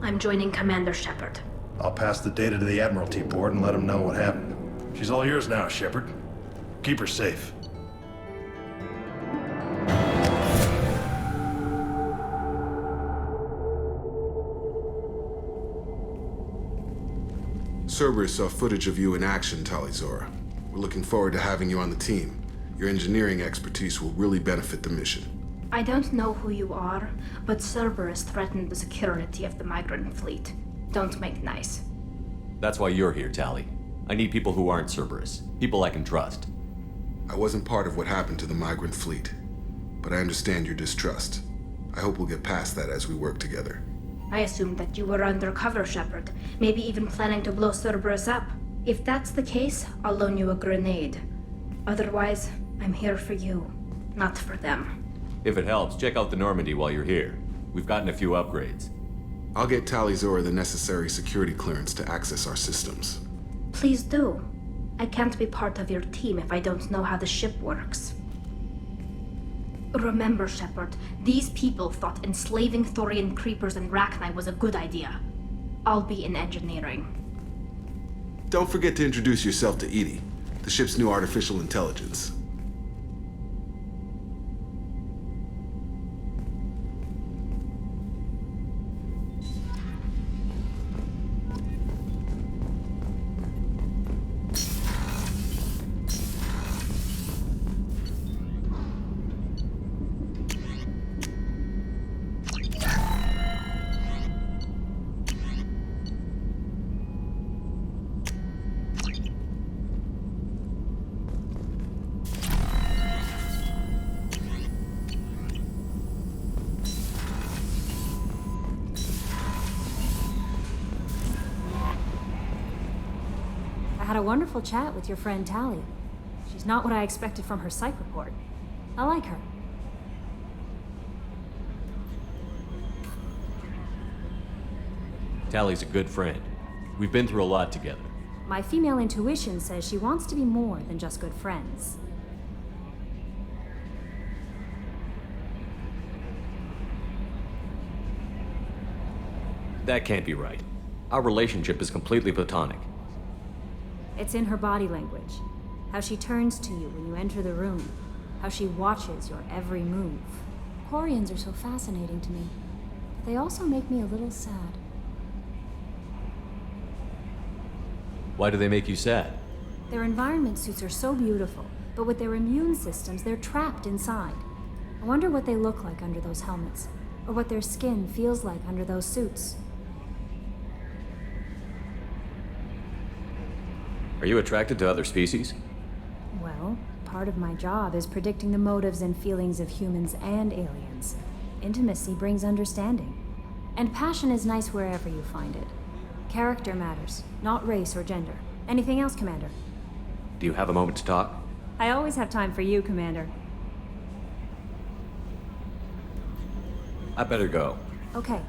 I'm joining Commander Shepard. I'll pass the data to the Admiralty Board and let them know what happened. She's all yours now, Shepard. Keep her safe. Cerberus saw footage of you in action, Talizora. We're looking forward to having you on the team. Your engineering expertise will really benefit the mission. I don't know who you are, but Cerberus threatened the security of the migrant fleet. Don't make nice. That's why you're here, Tali. I need people who aren't Cerberus. People I can trust. I wasn't part of what happened to the migrant fleet, but I understand your distrust. I hope we'll get past that as we work together. I assumed that you were undercover, Shepard. Maybe even planning to blow Cerberus up. If that's the case, I'll loan you a grenade. Otherwise, I'm here for you, not for them. If it helps, check out the Normandy while you're here. We've gotten a few upgrades. I'll get Talizora the necessary security clearance to access our systems. Please do. I can't be part of your team if I don't know how the ship works. Remember, Shepard, these people thought enslaving Thorian creepers and Rachni was a good idea. I'll be in engineering. Don't forget to introduce yourself to Edie, the ship's new artificial intelligence. had a wonderful chat with your friend Tali. She's not what I expected from her psych report. I like her. Tally's a good friend. We've been through a lot together. My female intuition says she wants to be more than just good friends. That can't be right. Our relationship is completely platonic. It's in her body language. How she turns to you when you enter the room. How she watches your every move. Quarians are so fascinating to me. They also make me a little sad. Why do they make you sad? Their environment suits are so beautiful, but with their immune systems, they're trapped inside. I wonder what they look like under those helmets, or what their skin feels like under those suits. Are you attracted to other species? Well, part of my job is predicting the motives and feelings of humans and aliens. Intimacy brings understanding. And passion is nice wherever you find it. Character matters, not race or gender. Anything else, Commander? Do you have a moment to talk? I always have time for you, Commander. I better go. Okay.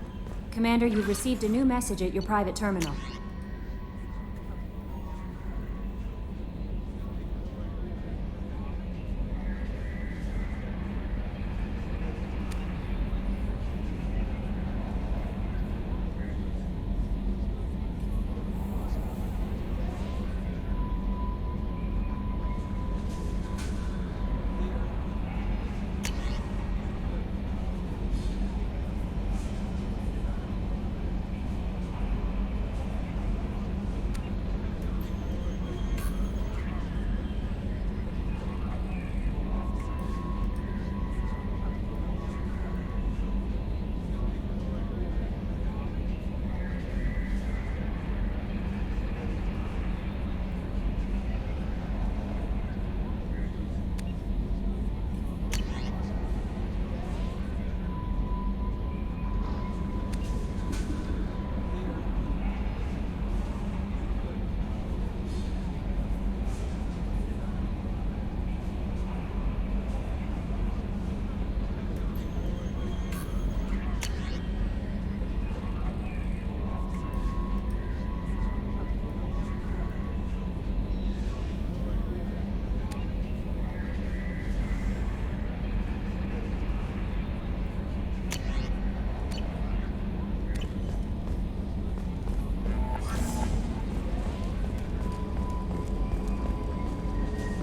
Commander, you've received a new message at your private terminal.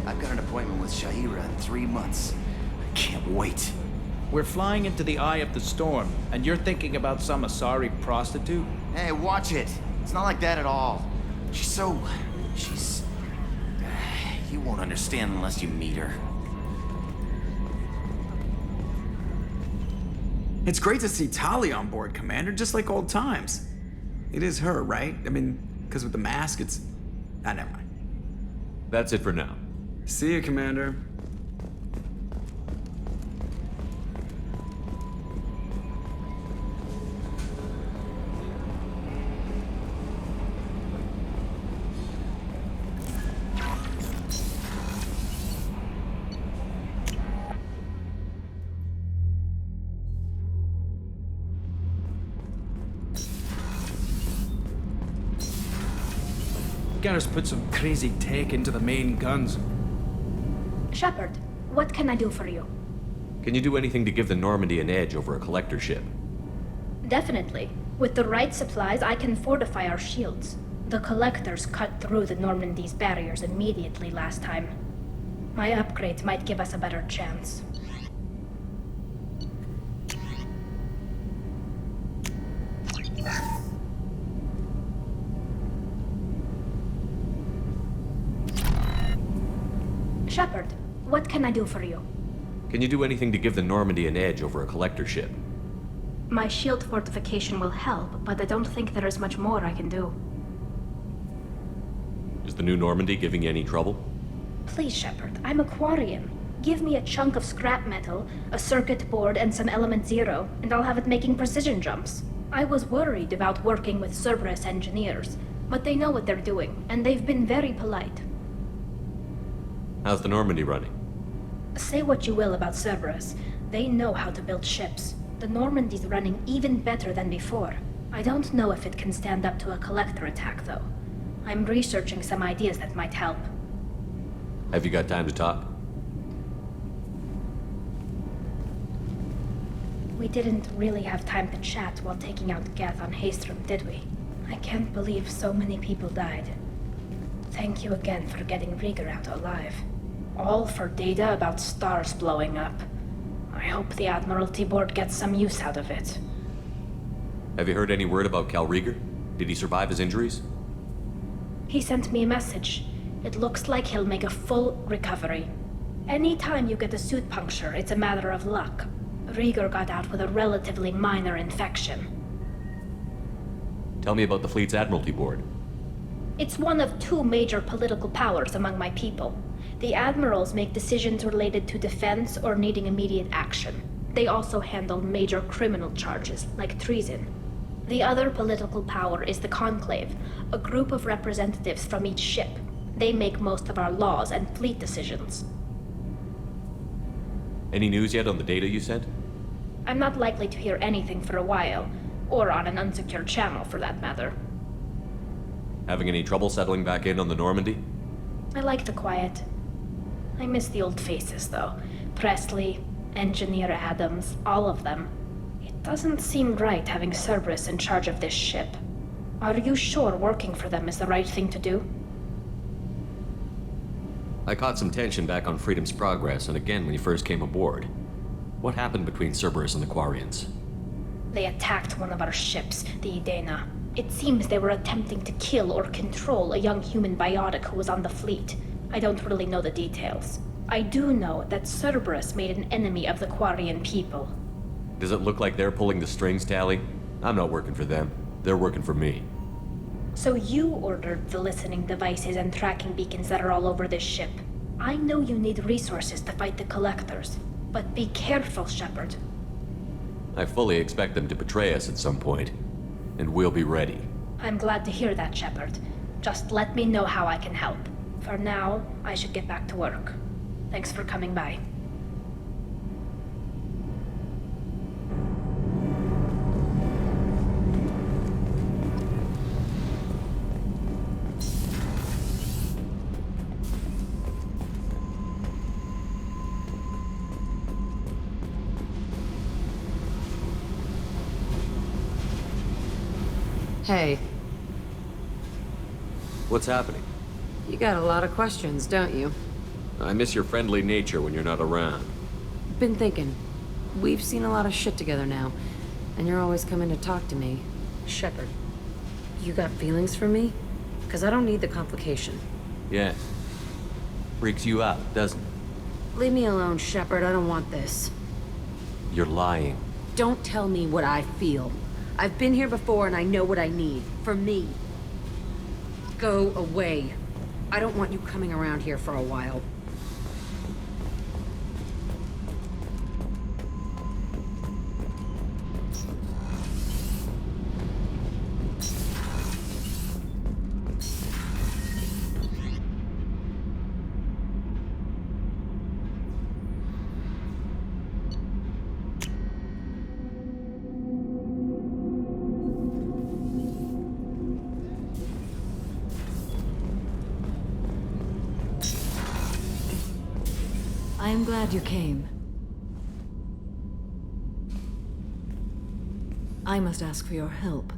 I've got an appointment with Shahira in 3 months. I can't wait. We're flying into the eye of the storm, and you're thinking about some Asari prostitute? Hey, watch it. It's not like that at all. She's... You won't understand unless you meet her. It's great to see Tali on board, Commander, just like old times. It is her, right? I mean, because with the mask, it's... Ah, never mind. That's it for now. See you, Commander. Gotta put some crazy tech into the main guns. Shepard, what can I do for you? Can you do anything to give the Normandy an edge over a collector ship? Definitely. With the right supplies, I can fortify our shields. The collectors cut through the Normandy's barriers immediately last time. My upgrades might give us a better chance. Shepard, what can I do for you? Can you do anything to give the Normandy an edge over a collector ship? My shield fortification will help, but I don't think there is much more I can do. Is the new Normandy giving you any trouble? Please, Shepard, I'm a Quarian. Give me a chunk of scrap metal, a circuit board, and some element zero, and I'll have it making precision jumps. I was worried about working with Cerberus engineers. But they know what they're doing, and they've been very polite. How's the Normandy running? Say what you will about Cerberus, they know how to build ships. The Normandy's running even better than before. I don't know if it can stand up to a collector attack, though. I'm researching some ideas that might help. Have you got time to talk? We didn't really have time to chat while taking out Geth on Haestrom, did we? I can't believe so many people died. Thank you again for getting Rieger out alive. All for data about stars blowing up. I hope the Admiralty Board gets some use out of it. Have you heard any word about Cal Rieger? Did he survive his injuries? He sent me a message. It looks like he'll make a full recovery. Anytime you get a suit puncture, it's a matter of luck. Rieger got out with a relatively minor infection. Tell me about the fleet's Admiralty Board. It's one of two major political powers among my people. The admirals make decisions related to defense or needing immediate action. They also handle major criminal charges, like treason. The other political power is the Conclave, a group of representatives from each ship. They make most of our laws and fleet decisions. Any news yet on the data you sent? I'm not likely to hear anything for a while, or on an unsecured channel for that matter. Having any trouble settling back in on the Normandy? I like the quiet. I miss the old faces, though. Presley, Engineer Adams, all of them. It doesn't seem right having Cerberus in charge of this ship. Are you sure working for them is the right thing to do? I caught some tension back on Freedom's Progress, and again when you first came aboard. What happened between Cerberus and the Quarians? They attacked one of our ships, the Idena. It seems they were attempting to kill or control a young human biotic who was on the fleet. I don't really know the details. I do know that Cerberus made an enemy of the Quarian people. Does it look like they're pulling the strings, Tali? I'm not working for them. They're working for me. So you ordered the listening devices and tracking beacons that are all over this ship. I know you need resources to fight the Collectors, but be careful, Shepard. I fully expect them to betray us at some point, and we'll be ready. I'm glad to hear that, Shepard. Just let me know how I can help. For now, I should get back to work. Thanks for coming by. Hey. What's happening? You got a lot of questions, don't you? I miss your friendly nature when you're not around. Been thinking. We've seen a lot of shit together now, and you're always coming to talk to me. Shepard, you got feelings for me? Because I don't need the complication. Yeah. Freaks you out, doesn't it? Leave me alone, Shepard. I don't want this. You're lying. Don't tell me what I feel. I've been here before and I know what I need. For me. Go away. I don't want you coming around here for a while. I am glad you came. I must ask for your help.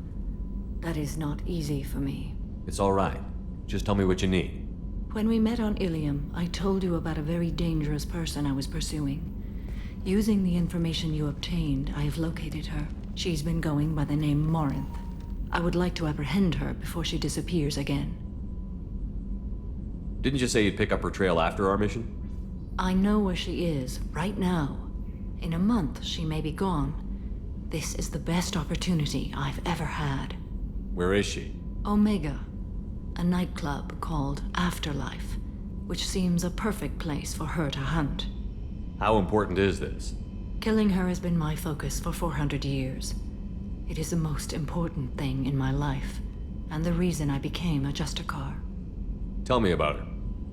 That is not easy for me. It's all right. Just tell me what you need. When we met on Ilium, I told you about a very dangerous person I was pursuing. Using the information you obtained, I have located her. She's been going by the name Morinth. I would like to apprehend her before she disappears again. Didn't you say you'd pick up her trail after our mission? I know where she is, right now. In a month, she may be gone. This is the best opportunity I've ever had. Where is she? Omega, a nightclub called Afterlife, which seems a perfect place for her to hunt. How important is this? Killing her has been my focus for 400 years. It is the most important thing in my life. and the reason I became a Justikar. Tell me about her.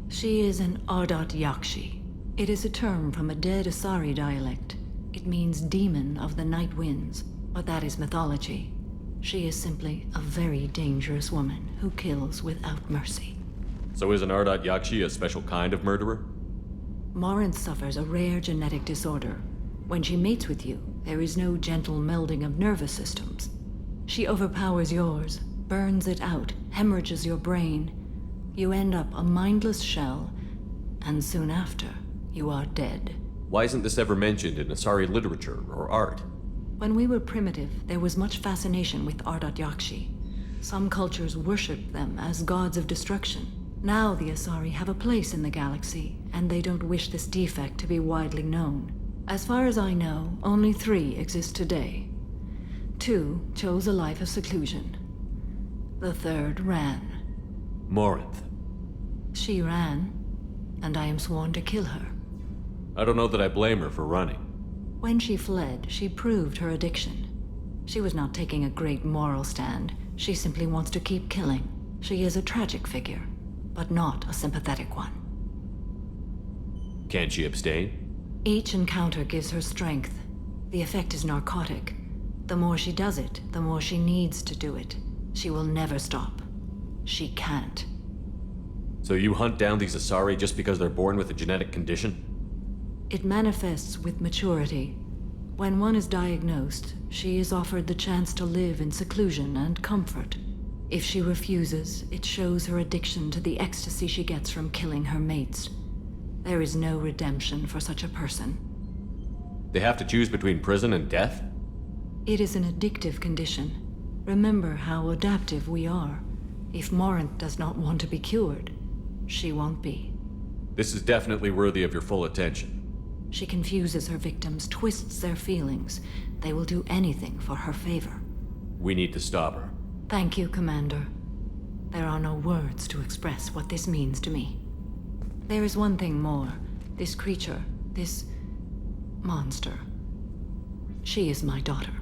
She is an Ardat Yakshi. It is a term from a dead Asari dialect. It means demon of the night winds, but that is mythology. She is simply a very dangerous woman who kills without mercy. So is an Ardat Yakshi a special kind of murderer? Morinth suffers a rare genetic disorder. When she mates with you, there is no gentle melding of nervous systems. She overpowers yours, burns it out, hemorrhages your brain. You end up a mindless shell, and soon after, you are dead. Why isn't this ever mentioned in Asari literature or art? When we were primitive, there was much fascination with Ardat Yakshi. Some cultures worshipped them as gods of destruction. Now the Asari have a place in the galaxy, and they don't wish this defect to be widely known. As far as I know, only 3 exist today. 2 chose a life of seclusion. The 3rd ran. Morinth. She ran, and I am sworn to kill her. I don't know that I blame her for running. When she fled, she proved her addiction. She was not taking a great moral stand. She simply wants to keep killing. She is a tragic figure, but not a sympathetic one. Can't she abstain? Each encounter gives her strength. The effect is narcotic. The more she does it, the more she needs to do it. She will never stop. She can't. So you hunt down these Asari just because they're born with a genetic condition? It manifests with maturity. When one is diagnosed, she is offered the chance to live in seclusion and comfort. If she refuses, it shows her addiction to the ecstasy she gets from killing her mates. There is no redemption for such a person. They have to choose between prison and death? It is an addictive condition. Remember how adaptive we are. If Morinth does not want to be cured, she won't be. This is definitely worthy of your full attention. She confuses her victims, twists their feelings. They will do anything for her favor. We need to stop her. Thank you, Commander. There are no words to express what this means to me. There is one thing more. This creature, this monster. She is my daughter.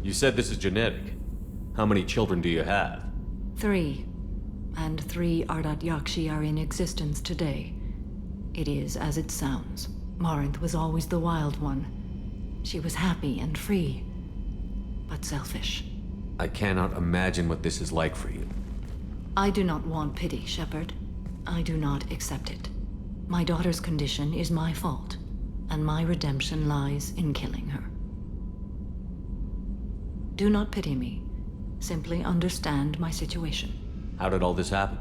You said this is genetic. How many children do you have? 3. And 3 Ardat Yakshi are in existence today. It is as it sounds. Morinth was always the wild one. She was happy and free, but selfish. I cannot imagine what this is like for you. I do not want pity, Shepard. I do not accept it. My daughter's condition is my fault, and my redemption lies in killing her. Do not pity me. Simply understand my situation. How did all this happen?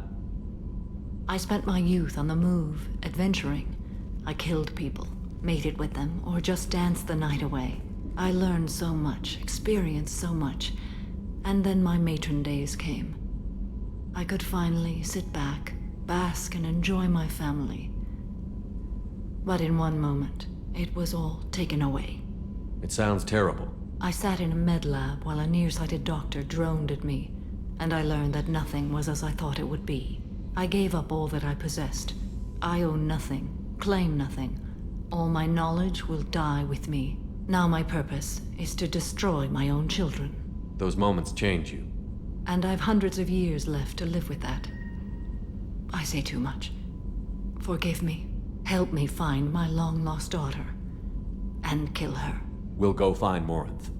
I spent my youth on the move, adventuring. I killed people, mated with them, or just danced the night away. I learned so much, experienced so much, and then my matron days came. I could finally sit back, bask, and enjoy my family. But in one moment, it was all taken away. It sounds terrible. I sat in a med lab while a nearsighted doctor droned at me, and I learned that nothing was as I thought it would be. I gave up all that I possessed. I own nothing, claim nothing. All my knowledge will die with me. Now my purpose is to destroy my own children. Those moments change you. And I've hundreds of years left to live with that. I say too much. Forgive me. Help me find my long-lost daughter. And kill her. We'll go find Morinth.